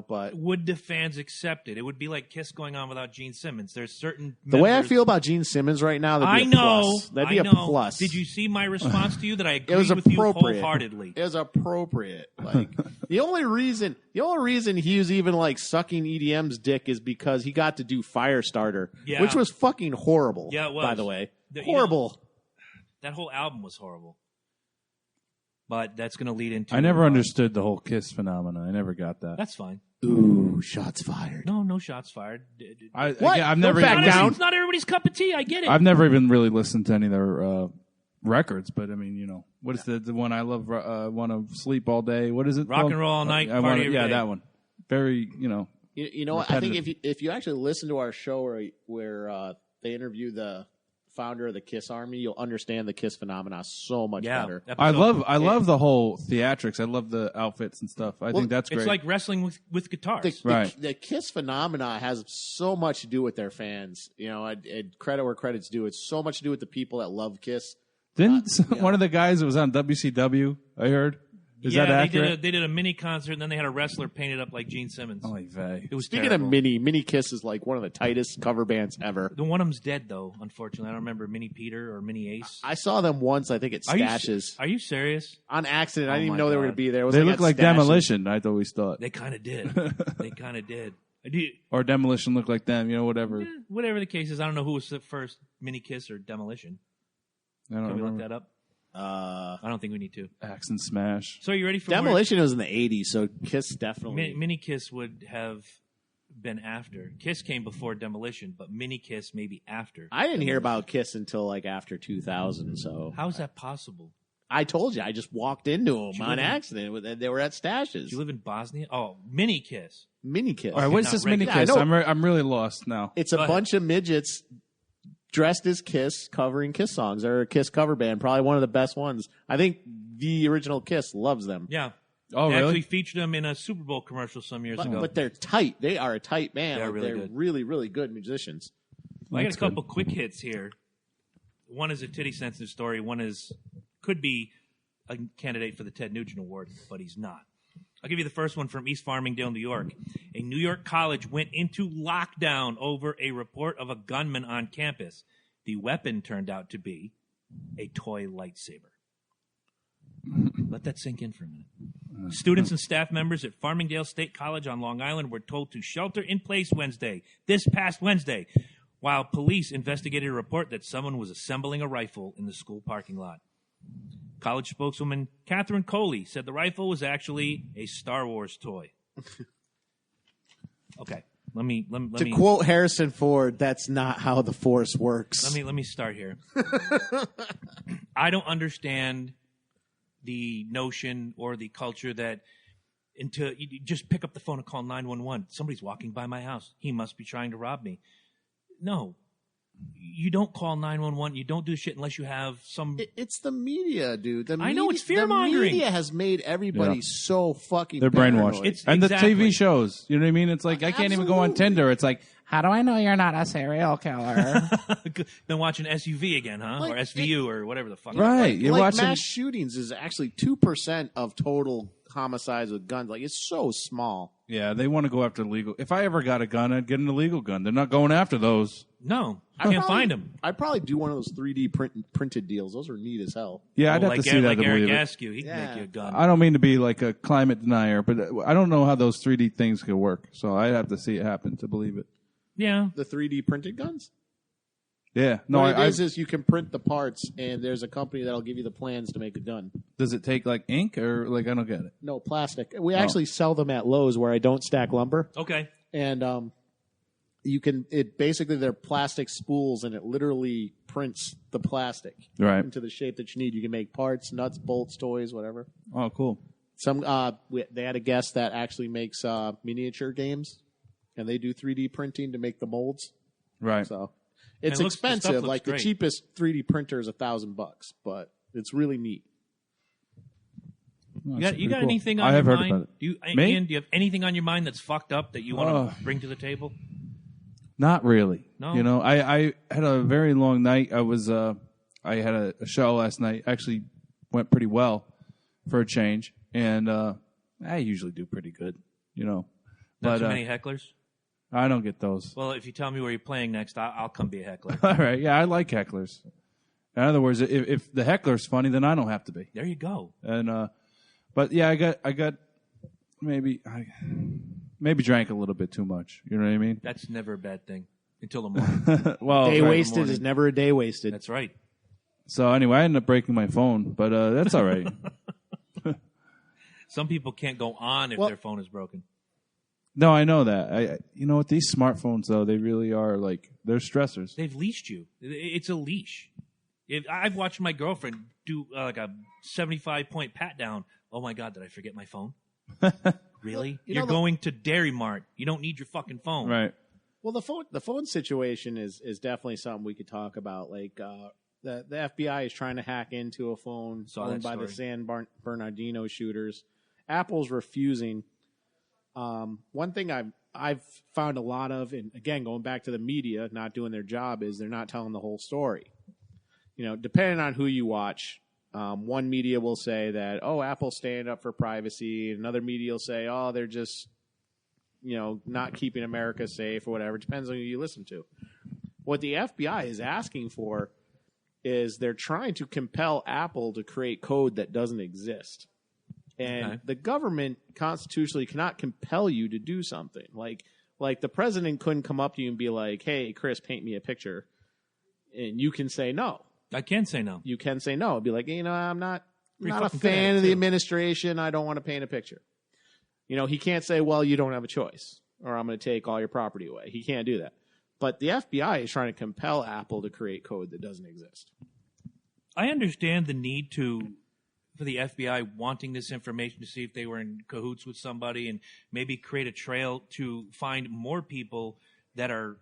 but Would the fans accept it? It would be like Kiss going on without Gene Simmons. There's certain the way I members- feel about Gene Simmons right now, that'd be I a know. plus. That'd be I a know. plus. Did you see my response to you that I agree It was with you appropriate. wholeheartedly? It was appropriate. Like the only reason he was even like sucking EDM's dick is because he got to do Firestarter, Yeah. which was fucking horrible. Yeah, it was. By the way, You know, horrible. That whole album was horrible. But that's going to lead into... I never understood the whole Kiss phenomena. I never got that. That's fine. Ooh, shots fired. No shots fired. What? What? I've Don't never. back even down. listened- It's not everybody's cup of tea. I get it. I've never even really listened to any of their records, but I mean, what is the one I love? Want to sleep all day? What is it? Rock called? and roll all night, I party wanna, every yeah, day. that one. Very, You know what? I think repetitive. if you actually listen to our show where they interview the founder of the Kiss Army, you'll understand the Kiss phenomena so much yeah. better. I love the whole theatrics. I love the outfits and stuff. I think that's great. It's like wrestling with guitars. Right. The Kiss phenomena has so much to do with their fans. Credit where credit's due. It's so much to do with the people that love Kiss. Didn't one of the guys that was on WCW? I heard. Is that accurate? They did a mini concert, and then they had a wrestler painted up like Gene Simmons. Oy vey. It was Speaking terrible. of Mini Kiss is like one of the tightest cover bands ever. The one of them's dead, though, unfortunately. I don't remember Mini Peter or Mini Ace. I saw them once, I think at Stashes. Are you serious? On accident. I Oh didn't even my know they were God. going to be there. It was They like look at like Stashes. Demolition. I always thought, They kind of did. They kind of did. or Demolition looked like them. Whatever. Whatever the case is, I don't know who was the first Mini Kiss or Demolition. I don't Can we look remember. that up? I don't think we need to. Axe and Smash. So are you ready for Demolition was in the 80s, so Kiss definitely. Mini Kiss would have been after. Kiss came before Demolition, but Mini Kiss maybe after. I didn't hear about Kiss until like after 2000, so. How is that possible? I told you, I just walked into them on accident. They were at Stashes. Do you live in Bosnia? Oh, Mini Kiss. Mini Kiss. All right, what's this Mini Yeah, I Kiss? know. I'm really lost now. It's a bunch of midgets dressed as Kiss, covering Kiss songs. They're a Kiss cover band, probably one of the best ones. I think the original Kiss loves them. Yeah. Oh, They really? actually featured them in a Super Bowl commercial some years ago. But they're tight. They are a tight band. They're really good. really, really good musicians. I got a couple quick hits here. One is a titty sensitive story. One could be a candidate for the Ted Nugent Award, but he's not. I'll give you the first one from East Farmingdale, New York. A New York college went into lockdown over a report of a gunman on campus. The weapon turned out to be a toy lightsaber. Let that sink in for a minute. Students and staff members at Farmingdale State College on Long Island were told to shelter in place this past Wednesday, while police investigated a report that someone was assembling a rifle in the school parking lot. College spokeswoman Catherine Coley said the rifle was actually a Star Wars toy. Okay, let me quote Harrison Ford, that's not how the Force works. let me start here. I don't understand the notion or the culture that you just pick up the phone and call 911. Somebody's walking by my house. He must be trying to rob me. No. You don't call 911. You don't do shit unless you have some... It's the media, dude. I know, it's fear-mongering. The media has made everybody so fucking They're paranoid. brainwashed. And exactly. the TV shows. You know what I mean? It's like, I can't even go on Absolutely. Tinder. It's like, how do I know you're not a serial killer? Been watching SUV again, huh? Like, or SVU or whatever the fuck. Right. You're like watching... mass shootings is actually 2% of total homicides with guns. Like, it's so small. Yeah, they want to go after legal. If I ever got a gun, I'd get an illegal gun. They're not going after those. No, I can't find them. I'd probably do one of those 3D printed deals. Those are neat as hell. Yeah, I'd have to see that like to Eric believe it. Askew. He can make you a gun. I don't mean to be like a climate denier, but I don't know how those 3D things could work. So I'd have to see it happen to believe it. Yeah. The 3D printed guns? Yeah. No, What it is you can print the parts, and there's a company that'll give you the plans to make a gun. does it take like ink or like, I don't get it. No, plastic. We actually sell them at Lowe's where I don't stack lumber. Okay. And basically they're plastic spools, and it literally prints the plastic Right. into the shape that you need. You can make parts, nuts, bolts, toys, whatever. Oh, cool. They had a guest that actually makes miniature games, and they do 3D printing to make the molds. Right. So it's the stuff expensive. looks Like great. the cheapest 3D printer is $1,000, but it's really neat. You got anything on I your have heard mind? about it. Ian, do you have anything on your mind that's fucked up that you want to bring to the table? Not really. No? You know, I had a very long night. I had a show last night. Actually went pretty well for a change. And I usually do pretty good, you know. Not But too many hecklers? I don't get those. Well, if you tell me where you're playing next, I'll come be a heckler. All right. Yeah, I like hecklers. In other words, if the heckler's funny, then I don't have to be. There you go. And but yeah, I got maybe drank a little bit too much. You know what I mean? That's never a bad thing until the morning. Well, Day right. wasted is never a day wasted. That's right. So anyway, I ended up breaking my phone, but that's all right. Some people can't go on if their phone is broken. No, I know that. You know what? These smartphones, though, they really are like they're stressors. They've leashed you. It's a leash. I've watched my girlfriend do like a 75-point pat down. Oh my God, did I forget my phone? Really? You're going to Dairy Mart. You don't need your fucking phone. Right. Well, the phone situation is definitely something we could talk about. Like the FBI is trying to hack into a phone owned by the San Bernardino shooters. Apple's refusing. One thing I've found a lot of, and again, going back to the media not doing their job, is they're not telling the whole story. You know, depending on who you watch, one media will say that, oh, Apple's standing up for privacy. Another media will say, oh, they're just, you know, not keeping America safe or whatever. It depends on who you listen to. What the FBI is asking for is they're trying to compel Apple to create code that doesn't exist. And the government constitutionally cannot compel you to do something. Like the president couldn't come up to you and be like, hey, Chris, paint me a picture. And you can say no. I can say no. You can say no. It'd be like, you know, I'm not a fucking good at fan it, of the too. administration. I don't want to paint a picture. You know, he can't say, well, you don't have a choice, or I'm going to take all your property away. He can't do that. But the FBI is trying to compel Apple to create code that doesn't exist. I understand the need to for the FBI wanting this information to see if they were in cahoots with somebody and maybe create a trail to find more people that are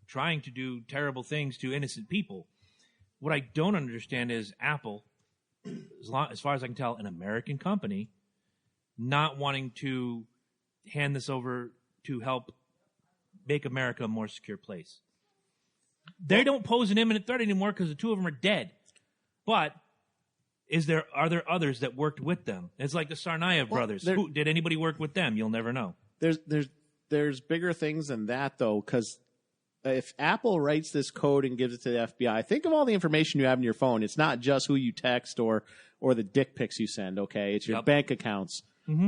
trying to do terrible things to innocent people. What I don't understand is Apple, as far as I can tell, an American company, not wanting to hand this over to help make America a more secure place. They don't pose an imminent threat anymore because the two of them are dead. But are there others that worked with them? It's like the Tsarnaev brothers. Did anybody work with them? You'll never know. There's bigger things than that, though, because if Apple writes this code and gives it to the FBI, think of all the information you have in your phone. It's not just who you text or the dick pics you send, okay? It's your bank accounts,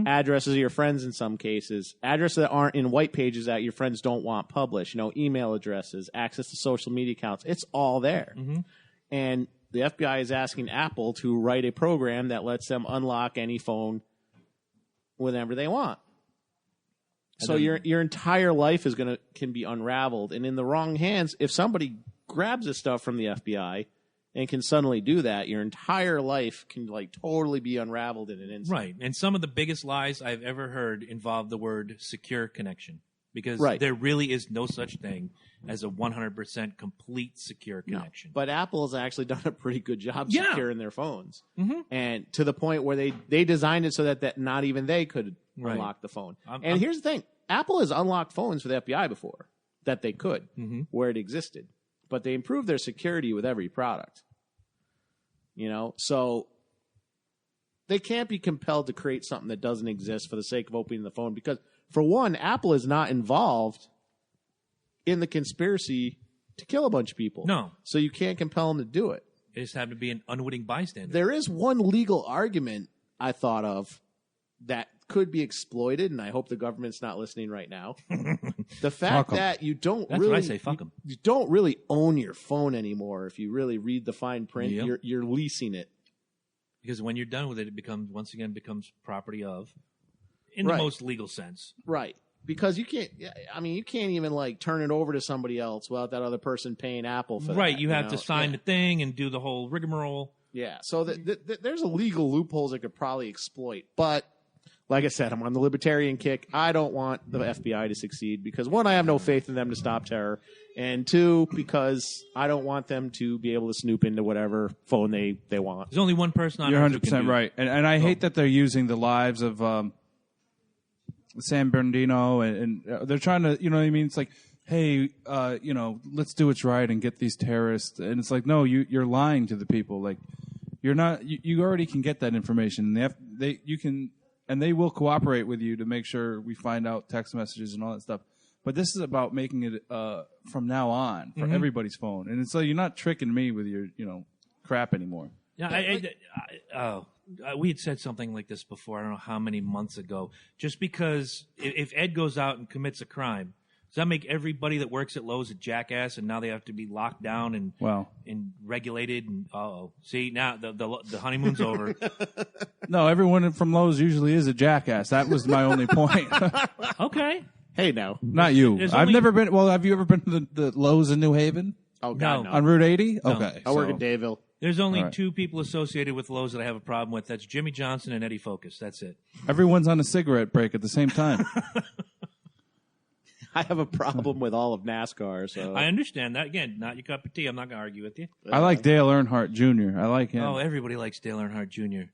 addresses of your friends in some cases, addresses that aren't in white pages that your friends don't want published, email addresses, access to social media accounts. It's all there. And the FBI is asking Apple to write a program that lets them unlock any phone whenever they want. So your entire life can be unraveled, and in the wrong hands, if somebody grabs this stuff from the FBI and can suddenly do that, your entire life can totally be unraveled in an instant. Right, and some of the biggest lies I've ever heard involve the word secure connection, because there really is no such thing as a 100% complete secure connection. No, but Apple has actually done a pretty good job securing their phones, and to the point where they designed it so that not even they could unlock the phone. Here's the thing. Apple has unlocked phones for the FBI before that they could, where it existed. But they improved their security with every product. So they can't be compelled to create something that doesn't exist for the sake of opening the phone. Because, for one, Apple is not involved in the conspiracy to kill a bunch of people. No. So you can't compel them to do it. They just happen to be an unwitting bystander. There is one legal argument I thought of that could be exploited, and I hope the government's not listening right now. The fact that you don't That's really what I say, fuck 'em. You don't really own your phone anymore. If you really read the fine print, you're leasing it. Because when you're done with it, it becomes property of, in the most legal sense. Right. Because you can't even turn it over to somebody else without that other person paying Apple for that. Right, you have to sign the thing and do the whole rigmarole. Yeah, so there's a legal loopholes that could probably exploit. But like I said, I'm on the libertarian kick. I don't want the FBI to succeed because, one, I have no faith in them to stop terror, and two, because I don't want them to be able to snoop into whatever phone they want. There's only one person on You're Earth who can 100% do right. And I hate that they're using the lives of San Bernardino, and they're trying to, you know what I mean? It's like, hey, let's do what's right and get these terrorists. And it's like, no, you're lying to the people. Like, you're not. You already can get that information. And they will cooperate with you to make sure we find out text messages and all that stuff. But this is about making it from now on for everybody's phone. And it's like, you're not tricking me with your, crap anymore. Yeah, we had said something like this before. I don't know how many months ago. Just because if Ed goes out and commits a crime, does that make everybody that works at Lowe's a jackass, and now they have to be locked down and regulated? And see, now the honeymoon's over. No, everyone from Lowe's usually is a jackass. That was my only point. Okay. Hey, no, not you. I've never been. Well, have you ever been to the Lowe's in New Haven? Oh God, no. On Route 80. No. Okay, I work in Dayville. There's only two people associated with Lowe's that I have a problem with. That's Jimmy Johnson and Eddie Focus. That's it. Everyone's on a cigarette break at the same time. I have a problem with all of NASCAR. So I understand that. Again, not your cup of tea. I'm not going to argue with you. I like Dale Earnhardt Jr. I like him. Oh, everybody likes Dale Earnhardt Jr.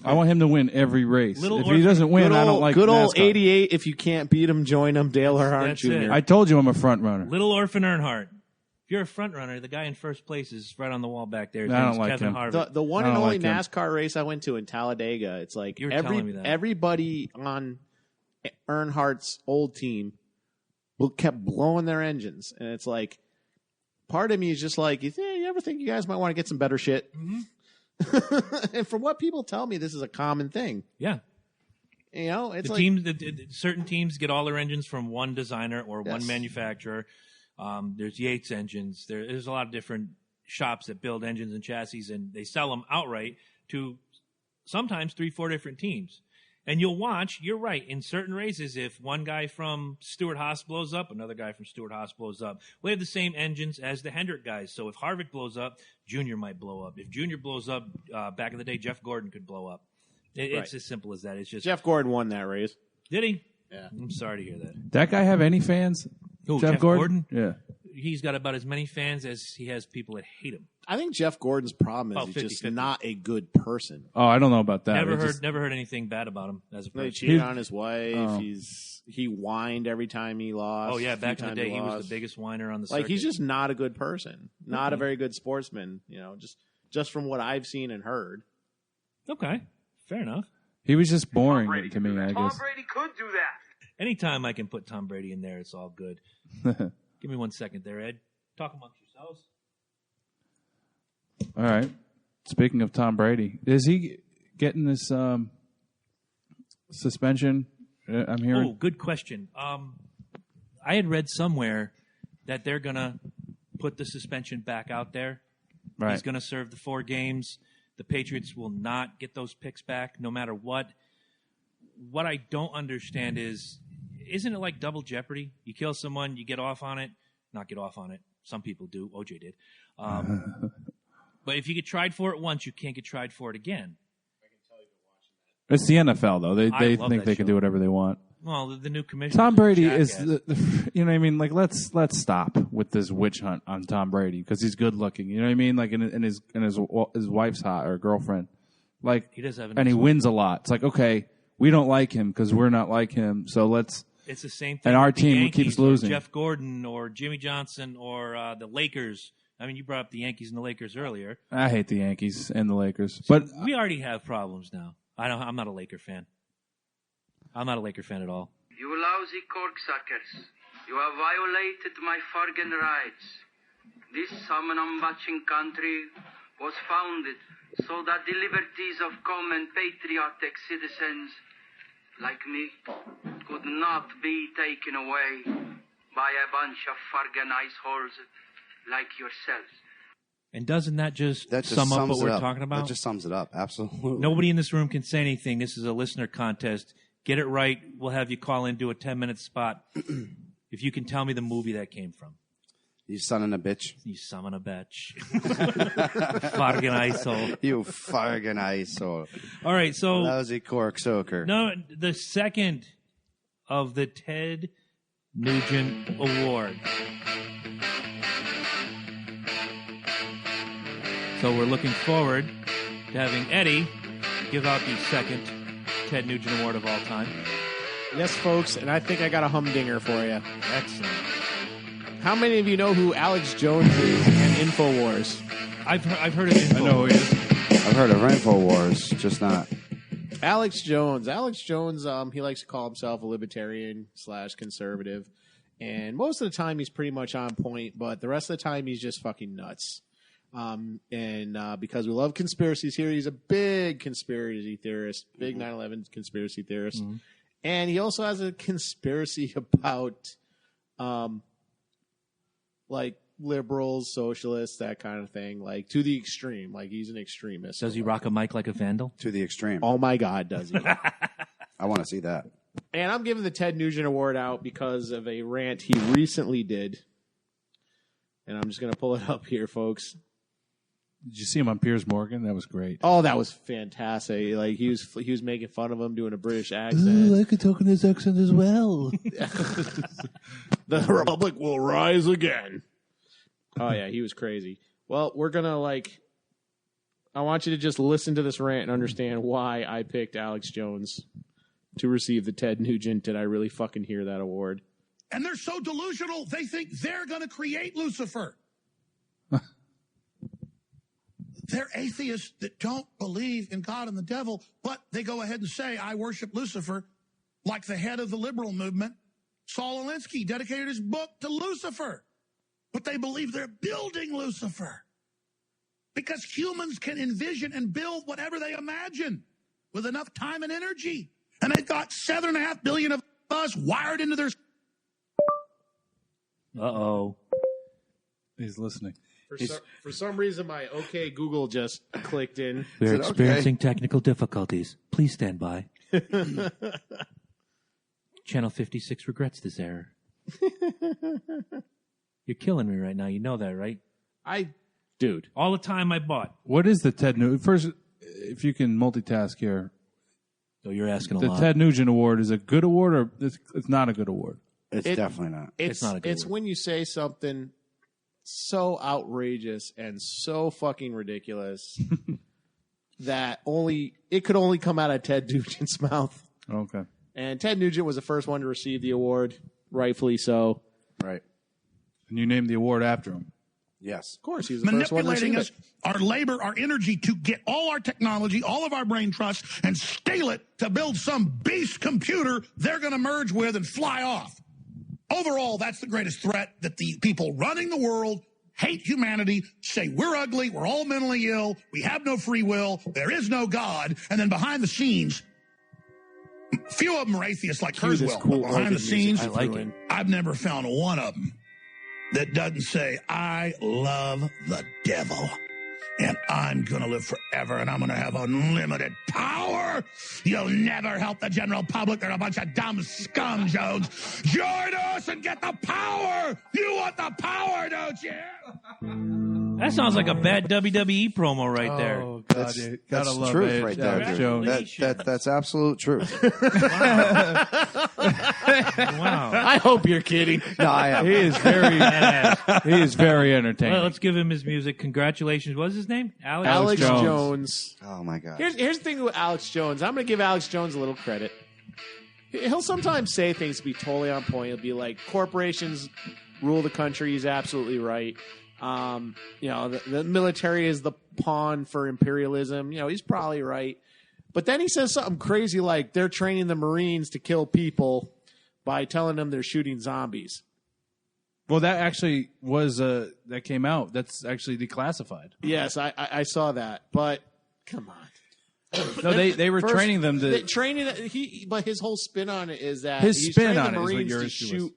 I want him to win every race. If he doesn't win, I don't like good NASCAR. Old 88. If you can't beat him, join him. Dale Earnhardt Jr. I told you I'm a front runner. Little Orphan Earnhardt. If you're a front runner, the guy in first place is right on the wall back there. His I don't name's like Kevin him. Harvick. The one and only NASCAR race I went to in Talladega, it's like telling me that. everybody on Earnhardt's old team kept blowing their engines. And it's like, part of me is just like, you ever think you guys might want to get some better shit? Mm-hmm. And from what people tell me, this is a common thing. Yeah. It's certain teams get all their engines from one designer or one manufacturer. There's Yates engines. There's a lot of different shops that build engines and chassis, and they sell them outright to sometimes 3-4 different teams. And you'll watch, you're right, in certain races, if one guy from Stewart-Haas blows up, another guy from Stewart-Haas blows up. We have the same engines as the Hendrick guys. So if Harvick blows up, Junior might blow up. If Junior blows up, back in the day, Jeff Gordon could blow up. It's as simple as that. It's just Jeff Gordon won that race. Did he? Yeah. I'm sorry to hear that. That guy have any fans? Who, Jeff Gordon? Yeah. He's got about as many fans as he has people that hate him. I think Jeff Gordon's problem is he's 50-50. just not a good person. Oh, I don't know about that. Never heard anything bad about him as a He person. cheated on his wife. He whined every time he lost. Oh yeah, back in the day, he was the biggest whiner on the circuit. Like he's just not a good person, not a very good sportsman. Just from what I've seen and heard. Okay, fair enough. He was just boring to me, I guess. Tom Brady could do that. Anytime I can put Tom Brady in there, it's all good. Give me 1 second there, Ed. Talk amongst yourselves. All right. Speaking of Tom Brady, is he getting this suspension? I'm hearing. Oh, good question. I had read somewhere that they're gonna put the suspension back out there. Right. He's gonna serve the 4 games. The Patriots will not get those picks back, no matter what. What I don't understand isn't it like double jeopardy? You kill someone, you get off on it. Not get off on it. Some people do. OJ did. But if you get tried for it once, you can't get tried for it again. It's the NFL, though. They think they can do whatever they want. Well, the new commissioner. Tom Brady is, you know what I mean? Like, let's stop with this witch hunt on Tom Brady because he's good looking. You know what I mean? Like, and his wife's hot or girlfriend. Like, he does have and he wins a lot. It's like, okay, we don't like him because we're not like him, so let's. It's the same thing. And our with the team Yankees keeps losing. Or Jeff Gordon or Jimmy Johnson or the Lakers. I mean, you brought up the Yankees and the Lakers earlier. I hate the Yankees and the Lakers, but we already have problems now. I'm not a Laker fan. I'm not a Laker fan at all. You lousy corksuckers. You have violated my fucking rights. This salmon-butching country was founded so that the liberties of common patriotic citizens like me could not be taken away by a bunch of fucking iceholes like yourselves. And doesn't that just sum up what we're talking about? That just sums it up. Absolutely. Nobody in this room can say anything. This is a listener contest. Get it right. We'll have you call in, do a 10-minute spot. If you can tell me the movie that came from. You son of a bitch. You son of a bitch. Fargan Isol. You fargan Isol. All right, so. Lousy cork soaker. No, the second of the Ted Nugent Award. So we're looking forward to having Eddie give out the second Ted Nugent Award of all time. Yes, folks, and I think I got a humdinger for you. Excellent. How many of you know who Alex Jones is and InfoWars? I've heard of InfoWars. I know who he is. I've heard of InfoWars, just not. Alex Jones, he likes to call himself a libertarian/conservative. And most of the time he's pretty much on point, but the rest of the time he's just fucking nuts. Because we love conspiracies here, he's a big conspiracy theorist, big 9/11 conspiracy theorist. Mm-hmm. And he also has a conspiracy about, like liberals, socialists, that kind of thing, like to the extreme. Like he's an extremist. Does he rock a mic like a vandal? To the extreme. Oh my God, does he? I want to see that. And I'm giving the Ted Nugent Award out because of a rant he recently did. And I'm just going to pull it up here, folks. Did you see him on Piers Morgan? That was great. Oh, that was fantastic. Like he was making fun of him doing a British accent. I could talk in this accent as well. The Republic will rise again. Oh yeah, he was crazy. Well, we're going to I want you to just listen to this rant and understand why I picked Alex Jones to receive the Ted Nugent. Did I really fucking hear that award? And they're so delusional, they think they're going to create Lucifer. They're atheists that don't believe in God and the devil, but they go ahead and say, I worship Lucifer, like the head of the liberal movement. Saul Alinsky dedicated his book to Lucifer, but they believe they're building Lucifer because humans can envision and build whatever they imagine with enough time and energy. And they've got 7.5 billion of us wired into their... Uh-oh. He's listening. For some reason, my OK Google just clicked in. We're experiencing technical difficulties. Please stand by. Channel 56 regrets this error. You're killing me right now. You know that, right? Dude. All the time I bought. What is the Ted Nugent? First, if you can multitask here, So you're asking a The lot. Ted Nugent Award is a good award or it's not a good award? It's definitely not. It's not a good It's word. when you say something so outrageous and so fucking ridiculous that it could only come out of Ted Nugent's mouth. Okay. And Ted Nugent was the first one to receive the award, rightfully so. Right. And you named the award after him. Yes. Of course, he was the first one to receive Manipulating us, it. our labor, our energy to get all our technology, all of our brain trust, and scale it to build some beast computer they're going to merge with and fly off. Overall, that's the greatest threat, that the people running the world hate humanity, say we're ugly, we're all mentally ill, we have no free will, there is no God, and then behind the scenes, few of them are atheists like Cue this Kurzweil, cool but behind organ the scenes, music I like threw it. in. I've never found one of them that doesn't say, I love the devil, and I'm going to live forever, and I'm going to have unlimited power. You'll never help the general public. They're a bunch of dumb scum, Jones. Join us and get the power. You want the power, don't you? That sounds like a bad WWE promo right there. Oh, God, That's, you that's gotta the love truth Edge. right there, Alex dude. Jones. That's absolute truth. Wow. I hope you're kidding. No, I am. He is very entertaining. Well, let's give him his music. Congratulations. What's his name? Alex Jones. Jones. Oh, my God. Here's the thing with Alex Jones. I'm going to give Alex Jones a little credit. He'll sometimes say things to be totally on point. He'll be like, corporations rule the country. He's absolutely right. The military is the pawn for imperialism. He's probably right. But then he says something crazy like they're training the Marines to kill people by telling them they're shooting zombies. Well, that actually was that came out. That's actually declassified. Yes, I saw that. But come on. No, they were training them to. But his whole spin on it is that His he's spin training on the it is what Marines your to issue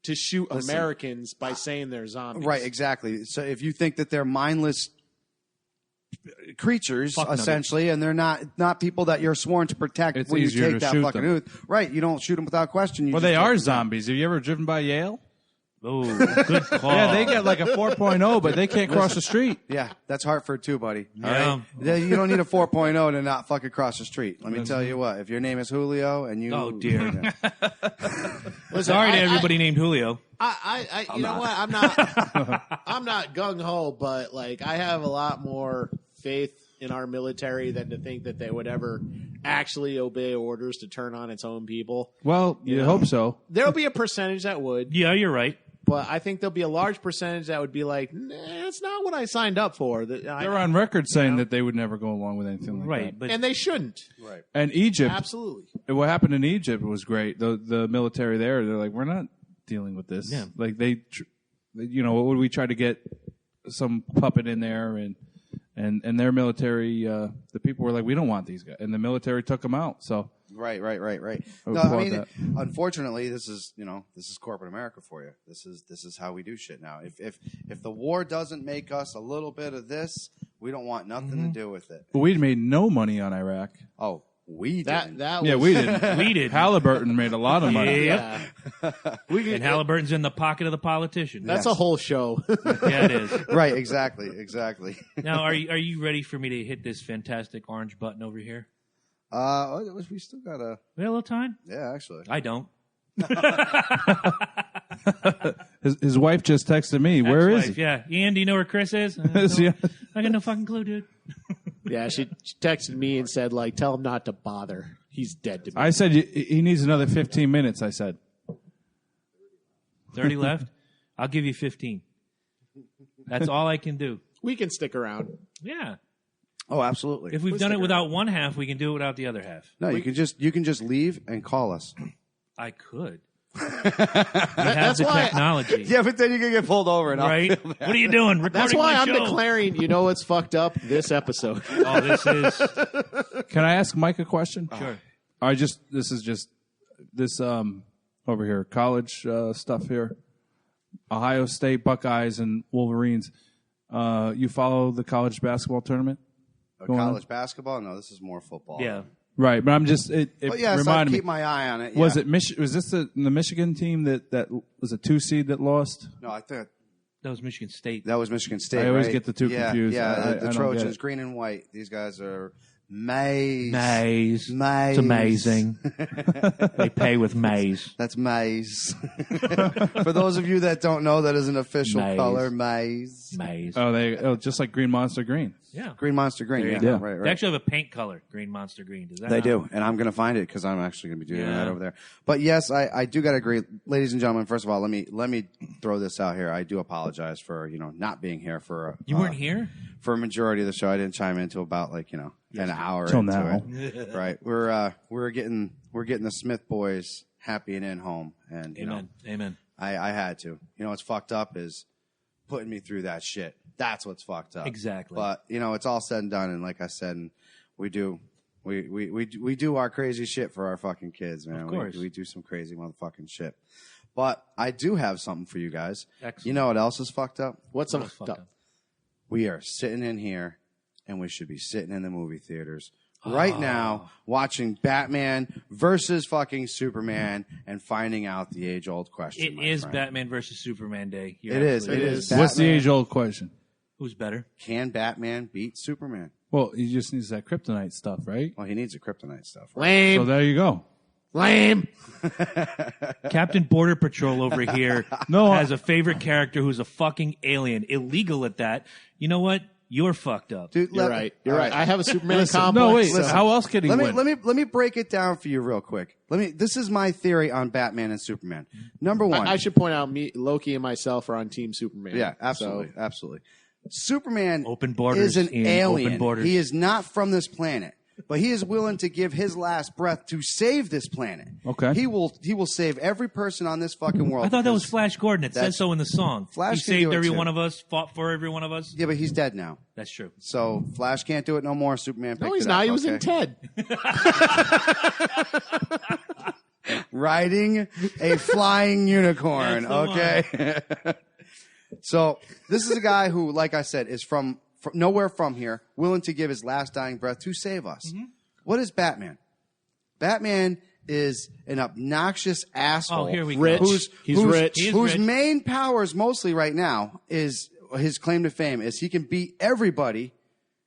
is. shoot Americans by saying they're zombies. Right, exactly. So if you think that they're mindless creatures, Fuck nuggets. essentially, and they're not people that you're sworn to protect It's when you easier take to that shoot fucking them. oath. Right, you don't shoot them without question. You Well, just they take are them down. zombies. Have you ever driven by Yale? Oh, good call. Yeah, they get like a 4.0, but they can't cross the street. Yeah, that's Hartford too, buddy. All Yeah. right? You don't need a 4.0 to not fucking cross the street. Let me tell you what. If your name is Julio and you... Oh, dear. Listen, Sorry to everybody named Julio. you know what? I'm not gung ho, but like I have a lot more faith in our military than to think that they would ever actually obey orders to turn on its own people. Well, you hope so. There'll be a percentage that would, Yeah, you're right. but I think there'll be a large percentage that would be like, nah, that's not what I signed up for. They're on record saying that they would never go along with anything like Right, that. but And they shouldn't. Right. And Egypt, Absolutely. what happened in Egypt was great. The military there, they're like, we're not dealing with this. Yeah. Like what would we try to get some puppet in there and their military, the people were like, we don't want these guys, and the military took them out. So Right. would No, I applaud mean, that. unfortunately, this is corporate America for you. This is how we do shit now. If the war doesn't make us a little bit of this, we don't want nothing to do with it. But we made no money on Iraq. Oh, we didn't. That was, Yeah, we didn't. we did. Halliburton made a lot of money. Yeah. And Halliburton's in the pocket of the politician. That's a whole show. Yeah, it is. Right, exactly. Now, are you ready for me to hit this fantastic orange button over here? We still got a... We got a little time? Yeah, actually. I don't. His wife just texted me. Where is Ex-wife, he? Yeah. Ian, do you know where Chris is? Is he- I got no fucking clue, dude. Yeah, she texted me and said, like, tell him not to bother. He's dead to me. I said he needs another 15 minutes. I said 30 left? I'll give you 15. That's all I can do. We can stick around. Yeah. Oh, absolutely. If we've done it without one half, we can do it without the other half. No, you can just leave and call us. I could. We have the technology. Yeah, but then you're gonna get pulled over, and Right? What are you doing? Recording That's why my I'm show. declaring, you know what's fucked up? This episode. Oh, this is... Can I ask Mike a question? Sure. This is over here, college stuff here. Ohio State Buckeyes and Wolverines. You follow the college basketball tournament? college basketball. No, this is more football. Yeah. Right, but I'm just it But yes, I reminded keep me. my eye on it. Was yeah. it was this the Michigan team that was a 2 seed that lost? No, I think That was Michigan State. that was Michigan State. I always right? get the two confused. Yeah, I the don't get Trojans, it. green and white. These guys are Maize. It's amazing. They pay with maize. That's maize. For those of you that don't know, that is an official color, maize. Maize. Oh, just like Green Monster Green. Yeah. Green Monster Green. There you Yeah, go. right. They actually have a paint color, Green Monster Green. Does that They not- do, and I'm going to find it because I'm actually going to be doing Yeah. that over there. But yes, I do got to agree, ladies and gentlemen. First of all, let me throw this out here. I do apologize for not being here for. You weren't here? For a majority of the show. I didn't chime in until about an hour Till into now. it. Right, we're getting the Smith boys happy and in home, and Amen. I had to. What's fucked up is putting me through that shit. That's what's fucked up. Exactly. But it's all said and done, and like I said, we do our crazy shit for our fucking kids, man. Of course. We do some crazy motherfucking shit. But I do have something for you guys. Excellent. You know what else is fucked up? What's What up? is fucked up? We are sitting in here, and we should be sitting in the movie theaters right now watching Batman versus fucking Superman and finding out the age-old question. It my is friend. Batman versus Superman Day. You're It is. absolutely It right. is. What's the Batman- age-old question? Who's better? Can Batman beat Superman? Well, he just needs that kryptonite stuff, right? Well, he needs the kryptonite stuff. Right? Lame. So there you go. Lame. Captain Border Patrol over here No, has a favorite character who's a fucking alien. Illegal at that. You know what? You're fucked up. Dude, You're right. You're right. I have a Superman Listen, complex. No, wait. so- How else can he win? Let me break it down for you real quick. This is my theory on Batman and Superman. Number one, I should point out, Loki and myself are on Team Superman. yeah, absolutely, So, absolutely. Superman Open borders, is an Ian, alien. open borders. He is not from this planet, but he is willing to give his last breath to save this planet. Okay. He will save every person on this fucking world. I thought that was because- Flash Gordon. It says That's- so in the song. Flash He can do saved it every too. one of us, fought for every one of us. Yeah, but he's dead now. That's true. So Flash can't do it no more. Superman picked no, he's it not. up, He was in okay? Ted. Riding a flying unicorn. That's Okay. So this is a guy who, like I said, is from nowhere from here, willing to give his last dying breath to save us. Mm-hmm. What is Batman? Batman is an obnoxious asshole. Oh, here we go. Rich. He's rich. He is whose rich. main powers mostly right now is his claim to fame is he can beat everybody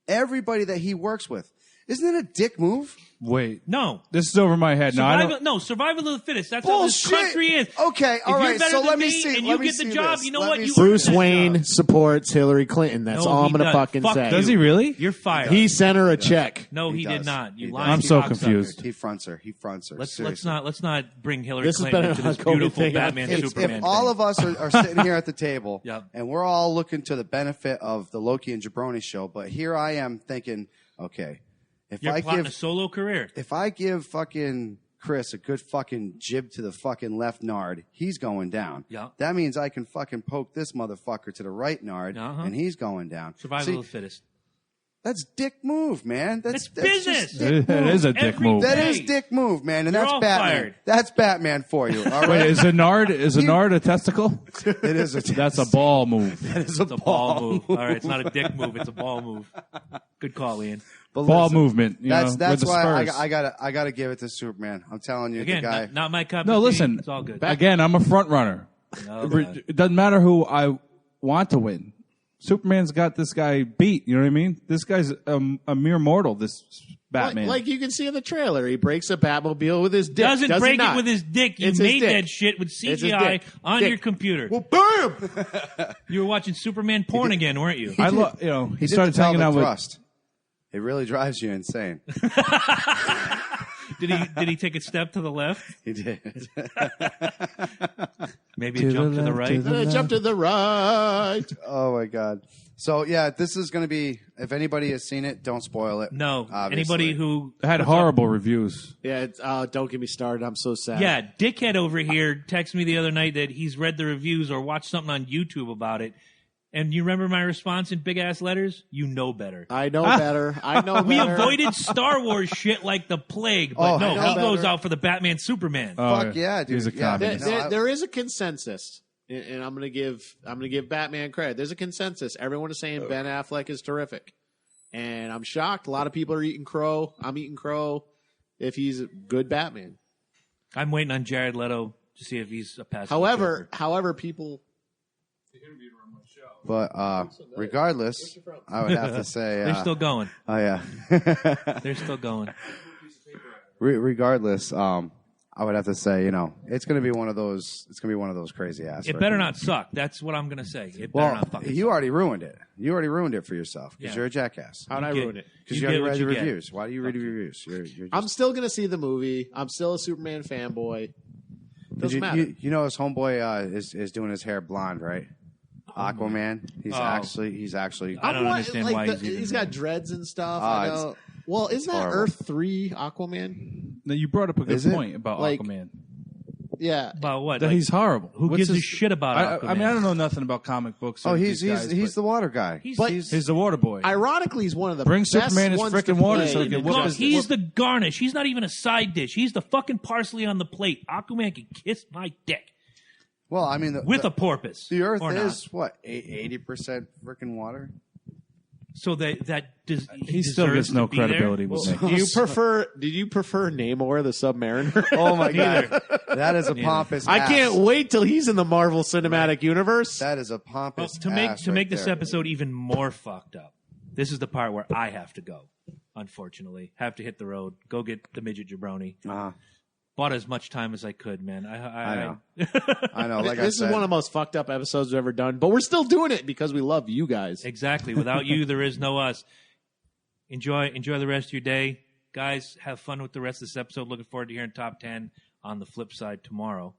that he works with. Isn't it a dick move? Wait. No. This is over my head. No, I Survival, don't. no, survival of the fittest. That's how this Bullshit. country is. Okay, all if right, you're better so than let me me see- and let you me get the see job, this. you know Let what? me You see earned Bruce that Wayne job. supports Hillary Clinton. That's No, all he I'm going to does. fucking Fuck say. Does he really? You're fired. He sent her a check. no, he did does. not. You He lying does. I'm so cocksucker. confused. He fronts her. Let's Seriously. not bring Hillary This has Clinton been into an this ongoing beautiful thing. Batman If Superman If all thing. of us are sitting here at the table Yep. and we're all looking to the benefit of the Loki and Jabroni show, but here I am thinking, okay, You're plotting a solo career. if I give fucking Chris a good fucking jib to the fucking left nard, he's going down. Yeah. That means I can fucking poke this motherfucker to the right nard, Uh-huh. and he's going down. Survival See, of the fittest. that's dick move, man. It's That's business. just dick It move. is a dick Every move. That Hey. is dick move, man, and You're that's all Batman. fired. That's Batman for you. All Wait, right, is a nard a testicle? it is a That's a ball move. It's a It's a ball move. All right, it's not a dick move. It's a ball move. Good call, Ian. But Ball listen, movement. You That's know, with the why Spurs. I gotta give it to Superman. I'm telling you, Again, the guy. not my cup. No, of tea. listen. It's all good. Again, I'm a front runner. No, God. It doesn't matter who I want to win. Superman's got this guy beat. You know what I mean? This guy's a mere mortal. This Batman. Like you can see in the trailer, he breaks a Batmobile with his dick. Doesn't Does he break it not? with his dick. You It's his made dick. that shit with It's his CGI dick. on Dick. your computer. Well, boom! You were watching Superman porn again, weren't you? he He started did the hanging out pelvic with. thrust. It really drives you insane. Did he take a step to the left? He did. Maybe a jump to the right? Jump to the right. Oh my god. So yeah, this is going to be. If anybody has seen it, don't spoil it. No. obviously. Anybody who It had horrible reviews. Yeah, don't get me started. I'm so sad. Yeah, dickhead over here texted me the other night that he's read the reviews or watched something on YouTube about it. And you remember my response in big ass letters? You know better. I know better. I know We better. avoided Star Wars shit like the plague, but Oh, no, I know he goes better. out for the Batman Superman. Fuck yeah, dude. He's a Yeah, communist. no, There is a consensus, and I'm gonna give Batman credit. There's a consensus. Everyone is saying Ben Affleck is terrific, and I'm shocked. A lot of people are eating crow. I'm eating crow. If he's a good Batman. I'm waiting on Jared Leto to see if he's a pass. However, people But regardless, I would have to say They're still going. Oh yeah, They're still going. regardless, I would have to say, it's going to be one of those. It's going to be one of those crazy ass. It better not suck. That's what I'm going to say. It better not fucking you suck. already ruined it. You already ruined it for yourself because Yeah. you're a jackass. How'd I ruin it? Because You you get already what read you the get. reviews. Why do you read the reviews? You're just, I'm still going to see the movie. I'm still a Superman fanboy. Doesn't matter. You know his homeboy is doing his hair blonde, right? Aquaman. He's actually. I don't understand why he's even he's got dreads and stuff. Oh, I it's- know. Well, isn't that horrible. Earth 3 Aquaman? Now, you brought up a good Is it? point about Like- Aquaman. Yeah. About what? That Like, he's horrible. who What's gives a his- shit about Aquaman? I mean, I don't know nothing about comic books. Oh, or he's these guys, the water guy. He's he's the water boy. Ironically, he's one of the Bring best Superman his ones to frickin' water play so he in can the whoop No, his- Justice he's the garnish. He's not even a side dish. He's the fucking parsley on the plate. Aquaman can kiss my dick Well, I mean, with a porpoise. the Earth or is what 80% freaking water. So that does He still deserves gets no to be there? credibility with me. Did you prefer Namor the Submariner? Oh my god, that is a pompous. I ass. can't wait till he's in the Marvel Cinematic Universe. That is a Well, pompous. to make ass to make right this there. episode even more fucked up, this is the part where I have to go. Unfortunately, have to hit the road. Go get the midget jabroni. Bought as much time as I could, man. I know. I know. Like This I said, is one of the most fucked up episodes we've ever done, but we're still doing it because we love you guys. Exactly. Without you, there is no us. Enjoy the rest of your day, guys. Have fun with the rest of this episode. Looking forward to hearing top 10 on the flip side tomorrow.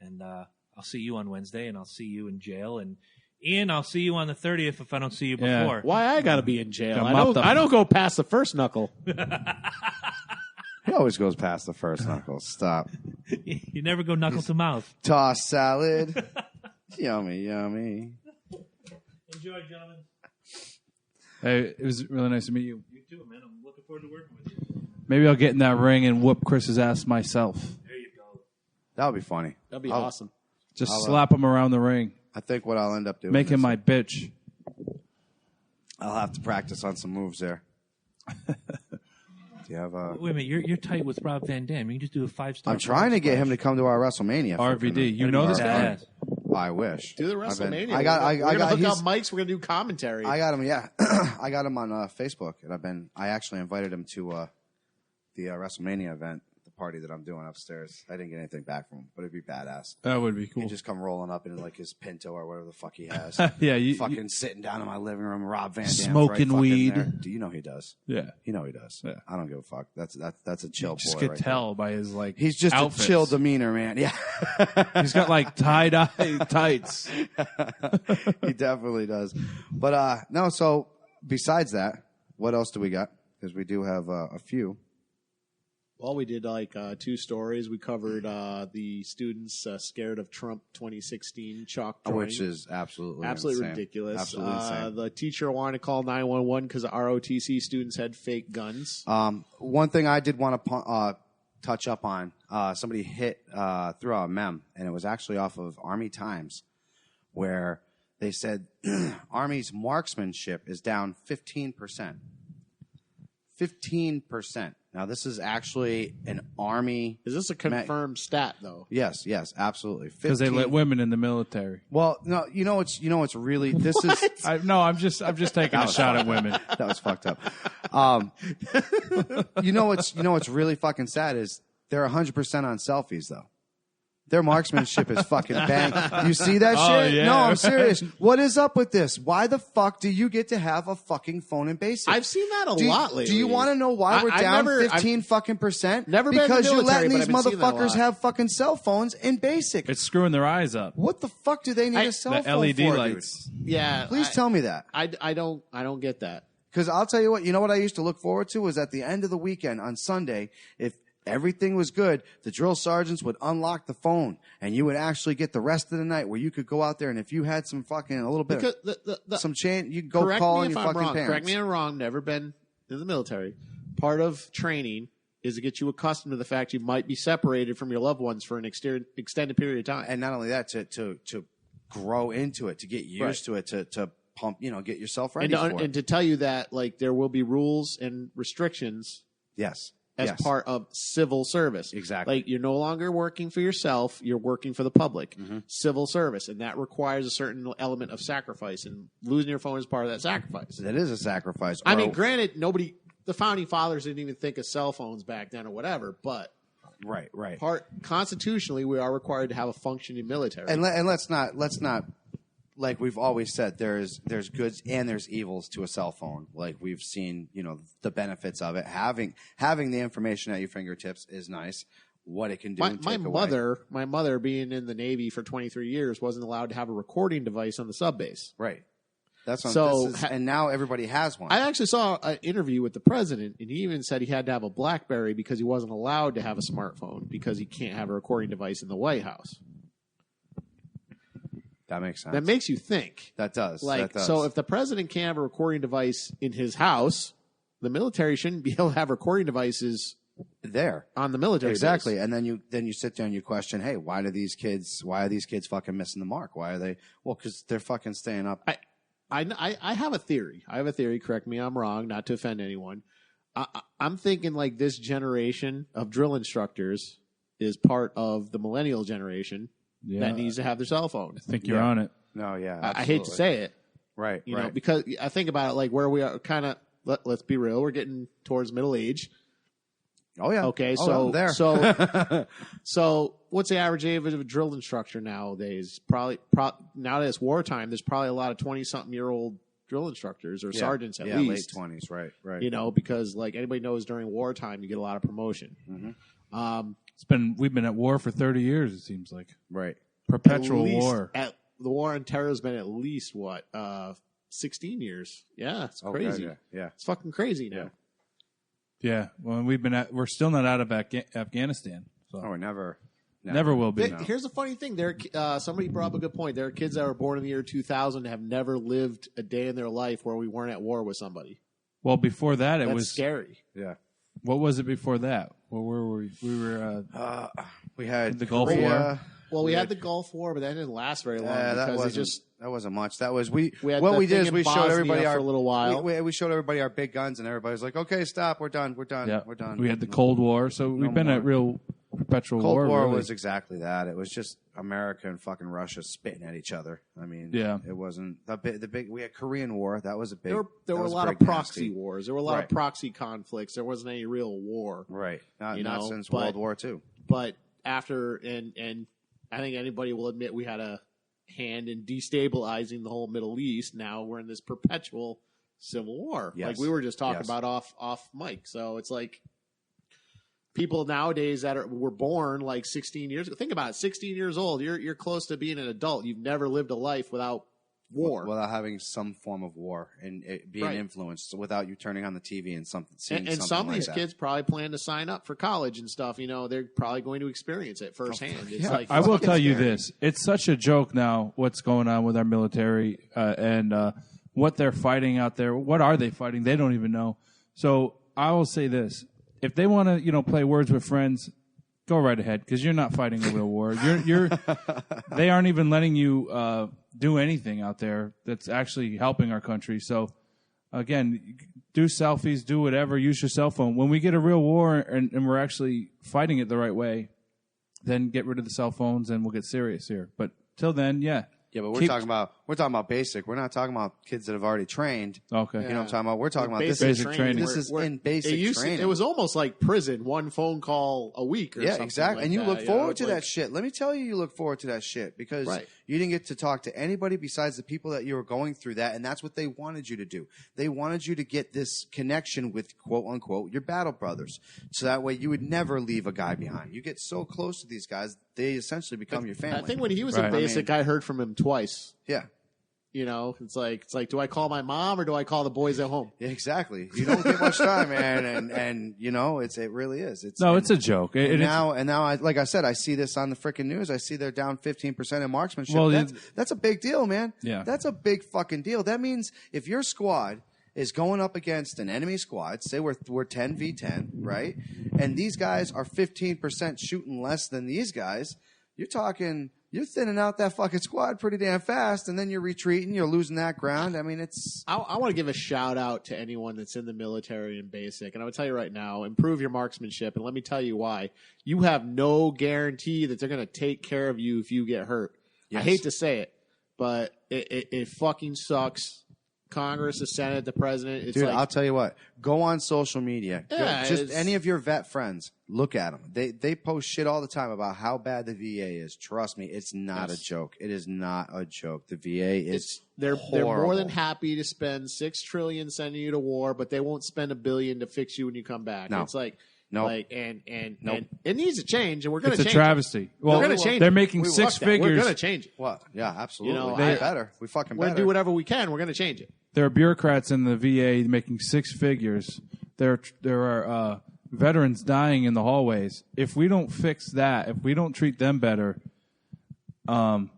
And I'll see you on Wednesday, and I'll see you in jail. And Ian, I'll see you on the 30th if I don't see you Yeah. before. Why I gotta be in jail? Got I don't go past the first knuckle. he always goes past the first knuckle. Stop. You never go knuckle to mouth. Toss salad. Yummy, yummy. Enjoy, gentlemen. Hey, it was really nice to meet you. You too, man. I'm looking forward to working with you. Maybe I'll get in that ring and whoop Chris's ass myself. There you go. That would be funny. That'd be awesome. Just slap him around the ring. I think what I'll end up doing. Make him is my bitch. I'll have to practice on some moves there. Do you have a? Wait a minute. You're tight with Rob Van Dam. You can just do a 5-star. I'm trying to get him to come to our WrestleMania. RVD. You know this guy? Badass. I wish. Do the I've been- WrestleMania. I got. We're gonna hook he's- up mics. We're gonna do commentary. I got him. Yeah, I got him on Facebook, and I actually invited him to the WrestleMania event, the party that I'm doing upstairs. I didn't get anything back from him, but it'd be badass. That would be cool. He'd just come rolling up in like his Pinto or whatever the fuck he has. Yeah, fucking sitting down in my living room, Rob Van Dam's Smoking right fucking weed. there. Do you know he does? Yeah. You know he does. Yeah. I don't give a fuck. That's a chill Just boy. could right tell by his like. there. He's just outfits. a chill demeanor, man. Yeah, He's got like tie-dye tights. he definitely does. But no. So besides that, what else do we got? Because we do have a few. Well, we did like 2 stories. We covered the students scared of Trump 2016 chalk drawing, Which is absolutely insane. ridiculous. Absolutely insane. The teacher wanted to call 911 because ROTC students had fake guns. One thing I did want to touch up on, somebody hit through a meme, and it was actually off of Army Times, where they said Army's marksmanship is down 15%. 15%. Now, this is actually an Army. Is this a confirmed stat though? Yes, absolutely. Because they 15 let women in the military. Well, no, it's really this is I'm just taking a shot at women. that was fucked up. You know what's really fucking sad is they're 100% on selfies though. Their marksmanship is fucking bang. You see that Oh, shit? yeah. No, I'm serious. What is up with this? Why the fuck do you get to have a fucking phone in basic? I've seen that a lot lately. Do you want to know why we're I've down never- 15 fucking percent? Never been in the because you're military, letting but these I've been seeing that a motherfuckers lot. have fucking cell phones in basic. It's screwing their eyes up. What the fuck do they need a cell The phone LED for, lights. dude? Yeah, Please tell me that. I don't get that. Because I'll tell you what, you know what I used to look forward to was at the end of the weekend on Sunday, if everything was good, the drill sergeants would unlock the phone and you would actually get the rest of the night where you could go out there and if you had some fucking, a little bit Because some change, you could go correct call me on if your I'm fucking wrong. parents. Correct me if I'm wrong. Never been in the military. Part of training is to get you accustomed to the fact you might be separated from your loved ones for an extended period of time. And not only that, to grow into it, to get used to it, to pump, get yourself ready for it. And to tell you that like there will be rules and restrictions Yes. as part of civil service. Exactly. Like, you're no longer working for yourself, you're working for the public. Civil service, and that requires a certain element of sacrifice, and losing your phone is part of that sacrifice. That is a sacrifice. I mean, granted, the founding fathers didn't even think of cell phones back then or whatever, but right. Constitutionally, we are required to have a functioning military. And let's not like we've always said, there's goods and there's evils to a cell phone. Like, we've seen, the benefits of it. Having the information at your fingertips is nice. What it can do. My mother, being in the Navy for 23 years, wasn't allowed to have a recording device on the sub base. Right. That's what and now everybody has one. I actually saw an interview with the president, and he even said he had to have a BlackBerry because he wasn't allowed to have a smartphone because he can't have a recording device in the White House. That makes sense. That makes you think. That does. So if the president can't have a recording device in his house, the military shouldn't be able to have recording devices there on the military exactly base. And then you sit there and you question, hey, why are these kids fucking missing the mark? Why are they? Well, because they're fucking staying up. I have a theory. Correct me if I'm wrong, not to offend anyone. I'm thinking like this generation of drill instructors is part of the millennial generation that needs to have their cell phone. I think you're on it. No, yeah. I hate to say it. Right. You know, because I think about it like where we are kind of, let's be real, we're getting towards middle age. Oh, yeah. Okay, there. So what's the average age of a drill instructor nowadays? Probably now that it's wartime, there's probably a lot of 20-something-year-old drill instructors or sergeants at least. Late 20s, right. Because like anybody knows during wartime, you get a lot of promotion. We've been at war for 30 years, it seems like. Right. Perpetual war. The war on terror has been at least, 16 years. Yeah, it's crazy. Okay, yeah. It's fucking crazy now. Yeah, well, we're still not out of Afghanistan. So. Oh, never will be. Here's the funny thing. Somebody brought up a good point. There are kids that were born in the year 2000 and have never lived a day in their life where we weren't at war with somebody. Well, before that, it was scary. Yeah. What was it before that? Where were we? We had the Gulf War. Well, we had the Gulf War, but that didn't last very long. That wasn't much. That was we showed everybody for a little while. We showed everybody our big guns, and everybody was like, "Okay, stop. We're done. Yeah. We're done." We had the Cold War, so we've been at real perpetual war. Cold War really. was exactly that. It was just America and fucking Russia spitting at each other. I mean, it wasn't the big. We had Korean War. That was a big. There were a lot of proxy wars. There were a lot of proxy conflicts. There wasn't any real war. Right. Not since World War II. But after and I think anybody will admit we had a hand in destabilizing the whole Middle East. Now we're in this perpetual civil war. Yes. Like we were just talking about off mic. So it's like people nowadays that were born like 16 years ago. Think about it, 16 years old. You're close to being an adult. You've never lived a life without war. Without having some form of war and being influenced, without you turning on the TV and seeing something and some of these like kids probably plan to sign up for college and stuff. They're probably going to experience it firsthand. It's like, I will tell you this. It's such a joke now what's going on with our military and what they're fighting out there. What are they fighting? They don't even know. So I will say this. If they want to, play words with friends, go right ahead because you're not fighting a real war. They aren't even letting you do anything out there that's actually helping our country. So, again, do selfies, do whatever, use your cell phone. When we get a real war and we're actually fighting it the right way, then get rid of the cell phones and we'll get serious here. But till then, yeah. Yeah, but we're talking about basic. We're not talking about kids that have already trained. Okay. You know what I'm talking about? We're talking about basic training. This is in basic training. It was almost like prison, one phone call a week or something. Yeah, exactly. Like and you that, look forward to that shit. Let me tell you look forward to that shit because you didn't get to talk to anybody besides the people that you were going through that, and that's what they wanted you to do. They wanted you to get this connection with, quote unquote, your battle brothers. So that way you would never leave a guy behind. You get so close to these guys, they essentially become your family. I think when he was in basic, I heard from him twice. Yeah. It's like, do I call my mom or do I call the boys at home? Yeah, exactly. You don't get much time, man, and it really is. It's a joke. Now, like I said, I see this on the freaking news. I see they're down 15% in marksmanship. Well, that's a big deal, man. Yeah, that's a big fucking deal. That means if your squad is going up against an enemy squad, say we're 10v10, right? And these guys are 15% shooting less than these guys. You're talking you're thinning out that fucking squad pretty damn fast, and then you're retreating, you're losing that ground. I mean, it's... I want to give a shout-out to anyone that's in the military and basic, and I would tell you right now, improve your marksmanship, and let me tell you why. You have no guarantee that they're going to take care of you if you get hurt. Yes. I hate to say it, but it fucking sucks. Congress, the Senate, the president. It's Dude, like, I'll tell you what. Go on social media. Yeah, just any of your vet friends. Look at them. They post shit all the time about how bad the VA is. Trust me, it's not a joke. It is not a joke. The VA is they're horrible. more than happy to spend $6 trillion sending you to war, but they won't spend $1 billion to fix you when you come back. No. It's like. Nope. Like and it needs to change, and we're going to change. It's a travesty. It. Well, we're going to change. They're it. making we six figures. We're going to change it. What? Yeah, absolutely. You know, better. We fucking we're better. going to do whatever we can. We're going to change it. There are bureaucrats in the VA making 6 figures. There are veterans dying in the hallways. If we don't fix that, if we don't treat them better, I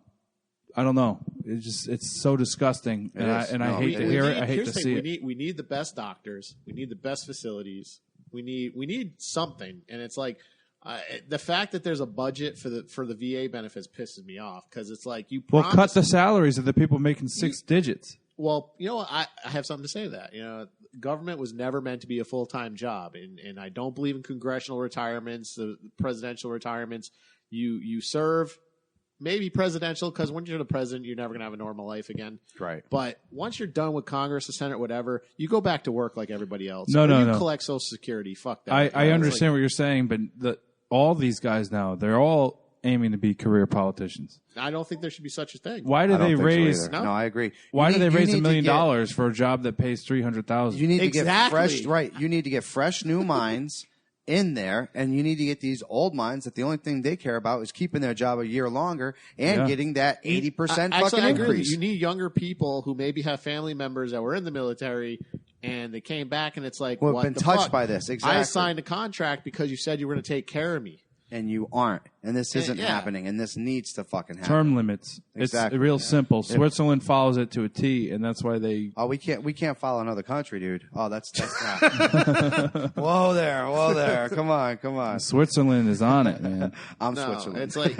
don't know. It's so disgusting, and I hate to hear it. I hate to see it. We need the best doctors. We need the best facilities. We need something, and it's like the fact that there's a budget for the VA benefits pisses me off because it's like you. Well, cut the salaries of the people making 6 digits. Well, you know what? I have something to say to that. You know, government was never meant to be a full-time job, and I don't believe in congressional retirements, the presidential retirements. You serve. Maybe presidential, because when you're the president, you're never going to have a normal life again. Right. But once you're done with Congress, the Senate, whatever, you go back to work like everybody else. No. Collect Social Security. Fuck that. I understand what you're saying, but all these guys now, they're all aiming to be career politicians. I don't think there should be such a thing. Why do they raise? So no, I agree. Why do they raise $1 million for a job that pays $300,000? You need to get fresh. Right. You need to get fresh new minds in there, and you need to get these old minds that the only thing they care about is keeping their job a year longer and getting that 80% fucking increase. You need younger people who maybe have family members that were in the military and they came back, and it's like, well, what been the touched fuck? by this. Exactly. I signed a contract because you said you were going to take care of me. And you aren't. And this isn't happening. And this needs to fucking happen. Term limits. Exactly. It's real simple. Switzerland follows it to a T, and that's why they... Oh, we can't follow another country, dude. Oh, that's not... Whoa there. Come on. Switzerland is on it, man. I'm Switzerland. It's like...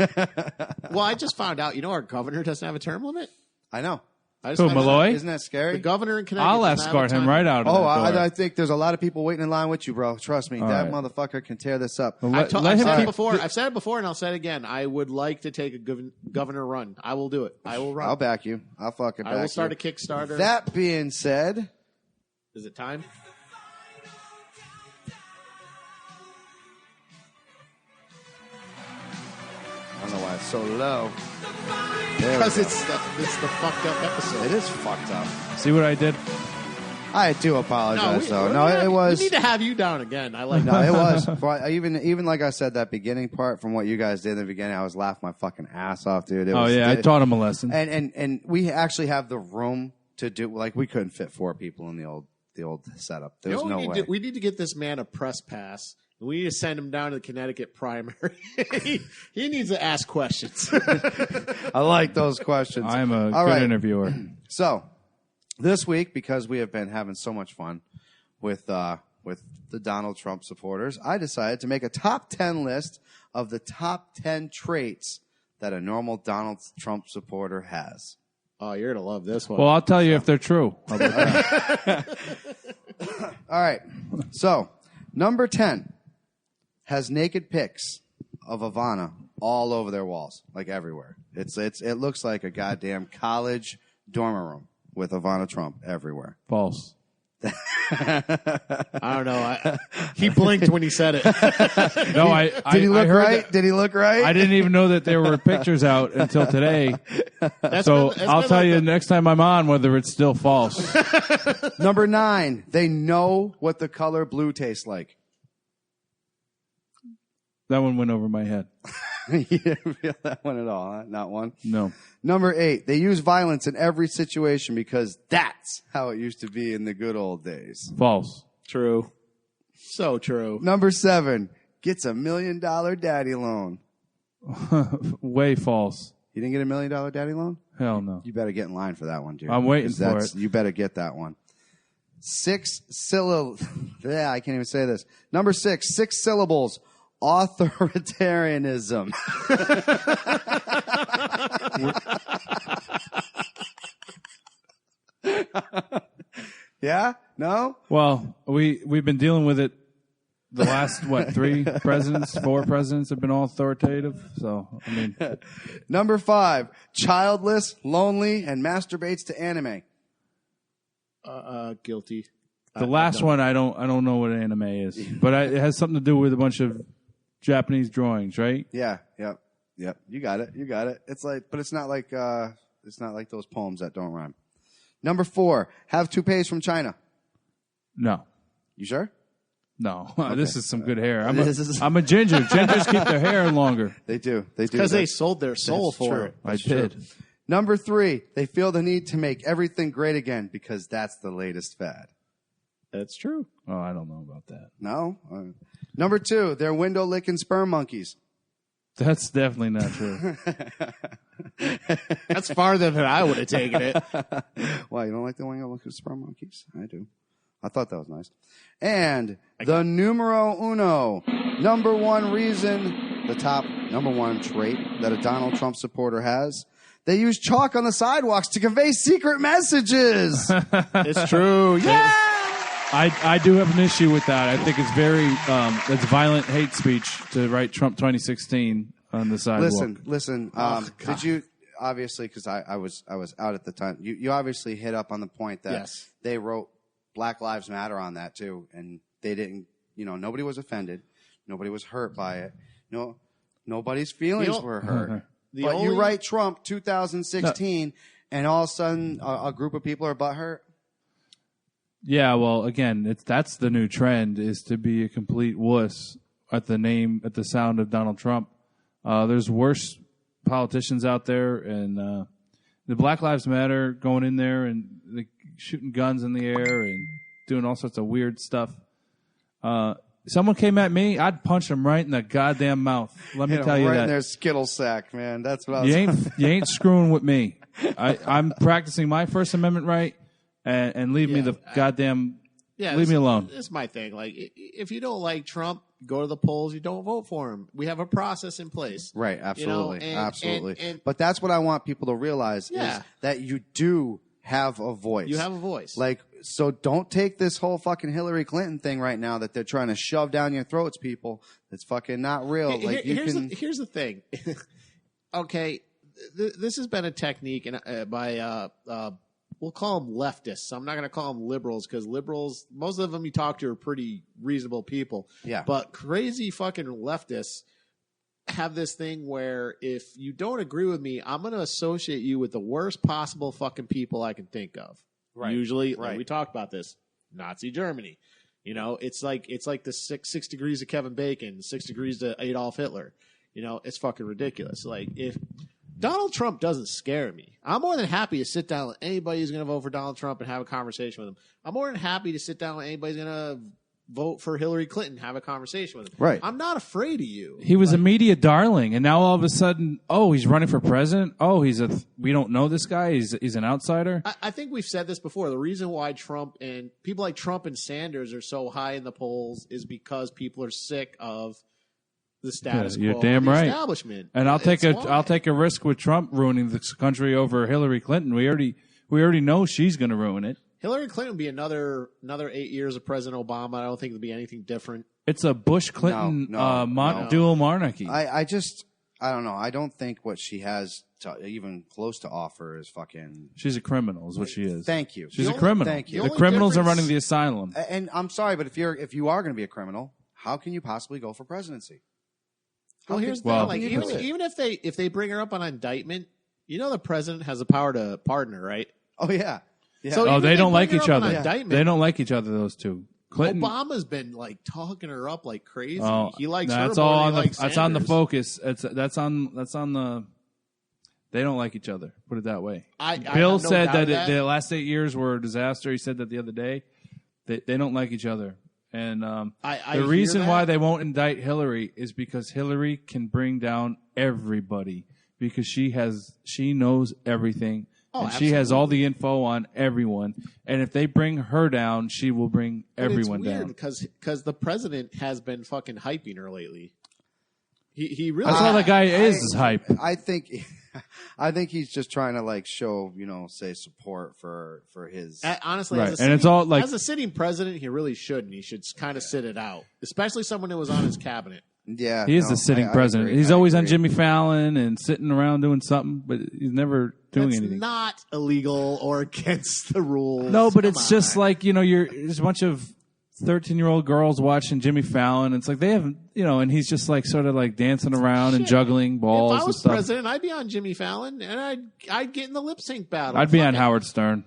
Well, I just found out, our governor doesn't have a term limit? I know. Who, Malloy? Isn't that scary? The governor in Connecticut. I'll escort him right out of that door. I think there's a lot of people waiting in line with you, bro. Trust me. That motherfucker can tear this up. Well, I've said it before, and I'll say it again. I would like to take a governor run. I will do it. I will run. I'll back you. I'll fucking back you. I will start a Kickstarter. That being said... Is it time? I don't know why it's so low. Because it's the fucked up episode. It is fucked up. See what I did? I do apologize, though. No, it was... We need to have you down again. I like No, that. it was. Even like I said, that beginning part from what you guys did in the beginning, I was laughing my fucking ass off, dude. I taught him a lesson. And we actually have the room to do... Like, we couldn't fit 4 people in the old setup. There's no way. We need to get this man a press pass. We need to send him down to the Connecticut primary. he needs to ask questions. I like those questions. I'm a good interviewer. So, this week, because we have been having so much fun with the Donald Trump supporters, I decided to make a top 10 list of the top 10 traits that a normal Donald Trump supporter has. Oh, you're going to love this one. Well, I'll tell you if they're true. How about that? All right. So, number 10 has naked pics of Ivana all over their walls, like everywhere. It looks like a goddamn college dorm room with Ivana Trump everywhere. False. I don't know. He blinked when he said it. No, Did he look right? Did he look right? I didn't even know that there were pictures out until today. I'll tell you next time I'm on whether it's still false. Number 9, they know what the color blue tastes like. That one went over my head. You didn't feel that one at all, huh? Not one? No. Number 8, they use violence in every situation because that's how it used to be in the good old days. False. True. So true. Number 7, gets $1 million daddy loan. Way false. You didn't get $1 million daddy loan? Hell no. You better get in line for that one, dude. I'm waiting for it. You better get that one. 6 syllables. Yeah, I can't even say this. Number 6 syllables. authoritarianism. Yeah? No? Well, we've been dealing with it the last, 4 presidents have been all authoritative. So, I mean. Number 5, childless, lonely, and masturbates to anime. Guilty. The last one, I don't know what anime is, but it has something to do with a bunch of Japanese drawings, right? Yeah, yep. You got it. It's like, but it's not like those poems that don't rhyme. Number 4, have toupees from China. No. You sure? No. Okay. This is some good hair. I'm a ginger. Gingers keep their hair longer. They do. Because they sold their soul for it. I did. Number 3, they feel the need to make everything great again because that's the latest fad. That's true. Oh, I don't know about that. No? Number 2, they're window-licking sperm monkeys. That's definitely not true. That's farther than I would have taken it. Why, you don't like the window-licking sperm monkeys? I do. I thought that was nice. And the numero uno, number 1 reason, the top number 1 trait that a Donald Trump supporter has, they use chalk on the sidewalks to convey secret messages. It's true. Yeah! I do have an issue with that. I think it's it's violent hate speech to write Trump 2016 on the sidewalk. Listen. Did you, obviously, because I was out at the time, you obviously hit up on the point that they wrote Black Lives Matter on that too, and they didn't, nobody was offended. Nobody was hurt by it. No, nobody's feelings were hurt. But you write Trump 2016, and all of a sudden a group of people are butthurt. Yeah, well, again, that's the new trend, is to be a complete wuss at the sound of Donald Trump. There's worse politicians out there, and the Black Lives Matter going in there and shooting guns in the air and doing all sorts of weird stuff. Someone came at me, I'd punch them right in the goddamn mouth. Let me tell you that. Right in their Skittle sack, man. That's what I was. You ain't screwing with me. I'm practicing my First Amendment right. And leave me the goddamn. Leave me alone. This is my thing. Like, if you don't like Trump, go to the polls. You don't vote for him. We have a process in place. Right. Absolutely. Absolutely. But that's what I want people to realize is that you do have a voice. You have a voice. Like, so don't take this whole fucking Hillary Clinton thing right now that they're trying to shove down your throats, people. It's fucking not real. Here's the thing. Okay, this has been a technique by. We'll call them leftists. I'm not going to call them liberals because liberals, most of them you talk to are pretty reasonable people. Yeah. But crazy fucking leftists have this thing where if you don't agree with me, I'm going to associate you with the worst possible fucking people I can think of. Right. Usually, like we talked about this, Nazi Germany. It's like the 6 degrees of Kevin Bacon, 6 degrees to Adolf Hitler. It's fucking ridiculous. Like, if Donald Trump doesn't scare me, I'm more than happy to sit down with anybody who's going to vote for Donald Trump and have a conversation with him. I'm more than happy to sit down with anybody who's going to vote for Hillary Clinton and have a conversation with him. Right. I'm not afraid of you. He was a media darling, and now all of a sudden, he's running for president? We don't know this guy? He's an outsider? I think we've said this before. The reason why Trump and people like Trump and Sanders are so high in the polls is because people are sick of the status quo. You're damn right. Establishment. And I'll take a risk with Trump ruining this country over Hillary Clinton. We already know she's going to ruin it. Hillary Clinton will be another 8 years of President Obama. I don't think it'll be anything different. It's a Bush-Clinton dual monarchy. I don't know. I don't think what she has even close to offer is fucking. She's a criminal, is what she is. Thank you. She's a criminal. Thank you. The criminals are running the asylum. And I'm sorry, but if you are going to be a criminal, how can you possibly go for presidency? Well, here's the thing. Like, even if they bring her up on indictment, the president has the power to pardon her, right? Oh yeah. Yeah. So they don't like each other. They don't like each other, those two. Clinton, Obama's been talking her up like crazy. He likes her. That's on the focus. That's on the. They don't like each other. Put it that way. Bill said that the last 8 years were a disaster. He said that the other day. They don't like each other. And the reason why they won't indict Hillary is because Hillary can bring down everybody because she knows everything. And she has all the info on everyone. And if they bring her down, she will bring everyone down. Because the president has been fucking hyping her lately. He really. That's all the guy is hype. I think he's just trying to like show, say support for his. Honestly, Right. as And it's all like as a sitting president, he really shouldn't. He should kind of sit it out, especially someone who was on his cabinet. Yeah, he is the sitting I president. agree. He's I always on agree. Jimmy Fallon and sitting around doing something, but he's never doing That's anything. not illegal or against the rules. No, but Come it's just on. like, there's a bunch of 13-year-old girls watching Jimmy Fallon. It's like they haven't, and he's just like sort of like dancing around and Shit. juggling balls If I and was stuff. president, I'd be on Jimmy Fallon, and I'd get in the lip sync battle. I'd be Fuck on it. Howard Stern.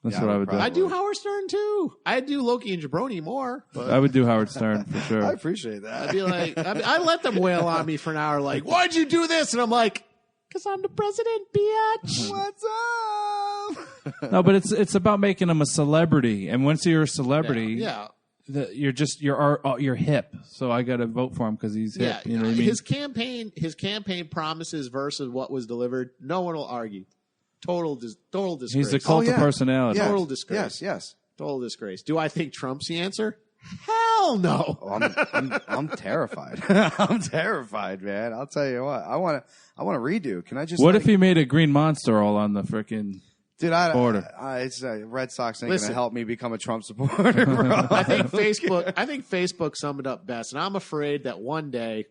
That's Yeah, what I I would would do. I'd do Howard Stern too. I'd do Loki and Jabroni more. But I would do Howard Stern for sure. I appreciate that. I'd be like, I let them wail on me for an hour, like, why'd you do this? And I'm like, because I'm the president, bitch. What's up? No, but it's about making him a celebrity, and once you're a celebrity, Yeah. you're hip. So I got to vote for him because he's hip. Yeah. You know what I mean? His campaign promises versus what was delivered, no one will argue. Total disgrace. He's a cult of personality. Yes. Total disgrace. Yes. Total disgrace. Do I think Trump's the answer? Hell no. Oh, I'm terrified. I'm terrified, man. I'll tell you what. I want to redo. Can I just? What if he made a green monster all on the frickin' Dude, border? It's Red Sox ain't Listen. gonna help me become a Trump supporter, bro. I think Facebook summed it up best, and I'm afraid that one day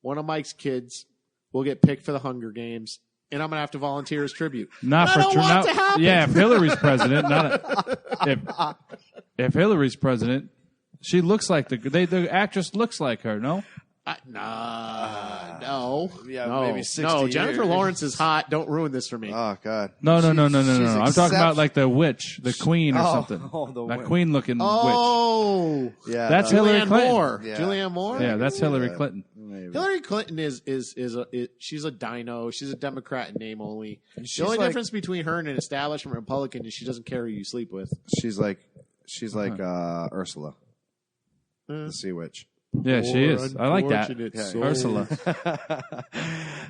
one of Mike's kids will get picked for the Hunger Games, and I'm gonna have to volunteer as tribute. Not And for I don't want it to happen. Yeah, if Hillary's president, if Hillary's president, she looks like the actress looks like her. No, No. Yeah, no. maybe 60 No, Jennifer years. Lawrence is hot. Don't ruin this for me. Oh God. no. She's I'm talking about except- like the witch, the queen or Oh, something. the that witch. queen looking witch. Oh, Yeah, That's no, Hillary Julianne Clinton. Moore. Yeah. Julianne Moore. Yeah, that's Hillary Yeah. Clinton. maybe. Hillary Clinton is she's a dino. She's a Democrat in name only. She's The only like- difference between her and an establishment Republican is she doesn't care who you sleep with. She's like Ursula, the Sea Witch. Yeah, she is. I like that. Unfortunate Yeah. soul. Ursula.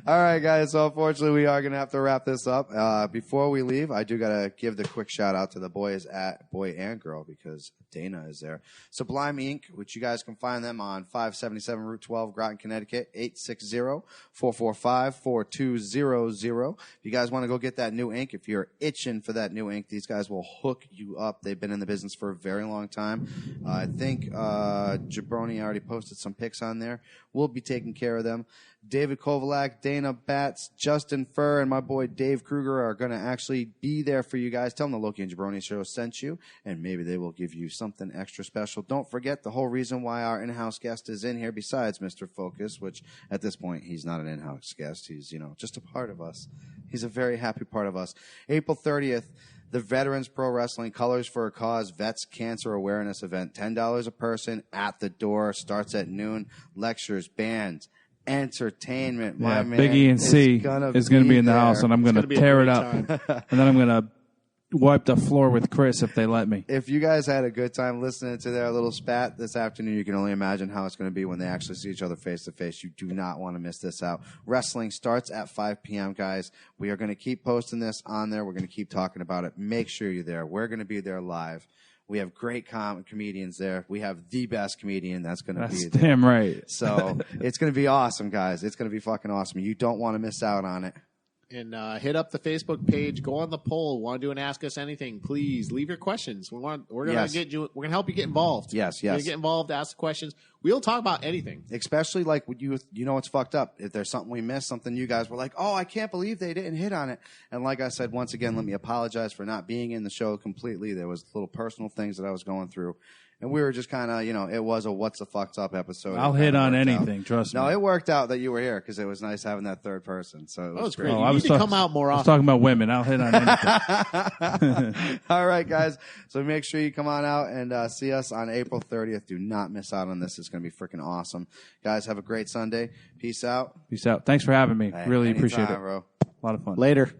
All right, guys. So unfortunately, we are going to have to wrap this up. Before we leave, I do got to give the quick shout out to the boys at Boy and Girl because Dana is there. Sublime Ink, which you guys can find them on 577 Route 12, Groton, Connecticut, 860-445-4200. If you guys want to go get that new ink, if you're itching for that new ink, these guys will hook you up. They've been in the business for a very long time. I think Jabroni already posted some pics on there. We'll be taking care of them. David Kovalak, Dana Batts, Justin Furr, and my boy Dave Kruger are going to actually be there for you guys. Tell them the Loki and Jabroni show sent you, and maybe they will give you something extra special. Don't forget the whole reason why our in-house guest is in here, besides Mr. Focus, which at this point he's not an in-house guest. He's, just a part of us. He's a very happy part of us. April 30th, the Veterans Pro Wrestling Colors for a Cause Vets Cancer Awareness Event. $10 a person at the door. Starts at noon. Lectures, bands, entertainment. My man Big E and C is going to be in the there. house, and I'm going to gonna be a tear it great up. time. And then I'm going to wipe the floor with Chris if they let me. If you guys had a good time listening to their little spat this afternoon, you can only imagine how it's going to be when they actually see each other face to face. You do not want to miss this out. Wrestling starts at 5 p.m., guys. We are going to keep posting this on there. We're going to keep talking about it. Make sure you're there. We're going to be there live. We have great comedians there. We have the best comedian that's going to That's be there. damn right. So it's going to be awesome, guys. It's going to be fucking awesome. You don't want to miss out on it. And hit up the Facebook page. Go on the poll. Want to do an Ask Us Anything? Please leave your questions. We're gonna Yes. get you. We're gonna help you get involved. Yes, We're yes. gonna get involved. Ask questions. We'll talk about anything. Especially like when you know it's fucked up. If there's something we missed, something you guys were like, oh, I can't believe they didn't hit on it. And like I said, once again, let me apologize for not being in the show completely. There was little personal things that I was going through. And we were just kind of, it was a what's the fucked up episode. I'll It hit kinda on worked out. anything, trust me. No, it worked out that you were here because it was nice having that third person. So it was it's great. You I need was to talk- come out more I was often. talking about women. I'll hit on anything. All right, guys. So make sure you come on out and see us on April 30th. Do not miss out on this. It's going to be freaking awesome. Guys, have a great Sunday. Peace out. Peace out. Thanks for having me. Hey, Really anytime, appreciate it. bro. A lot of fun. Later.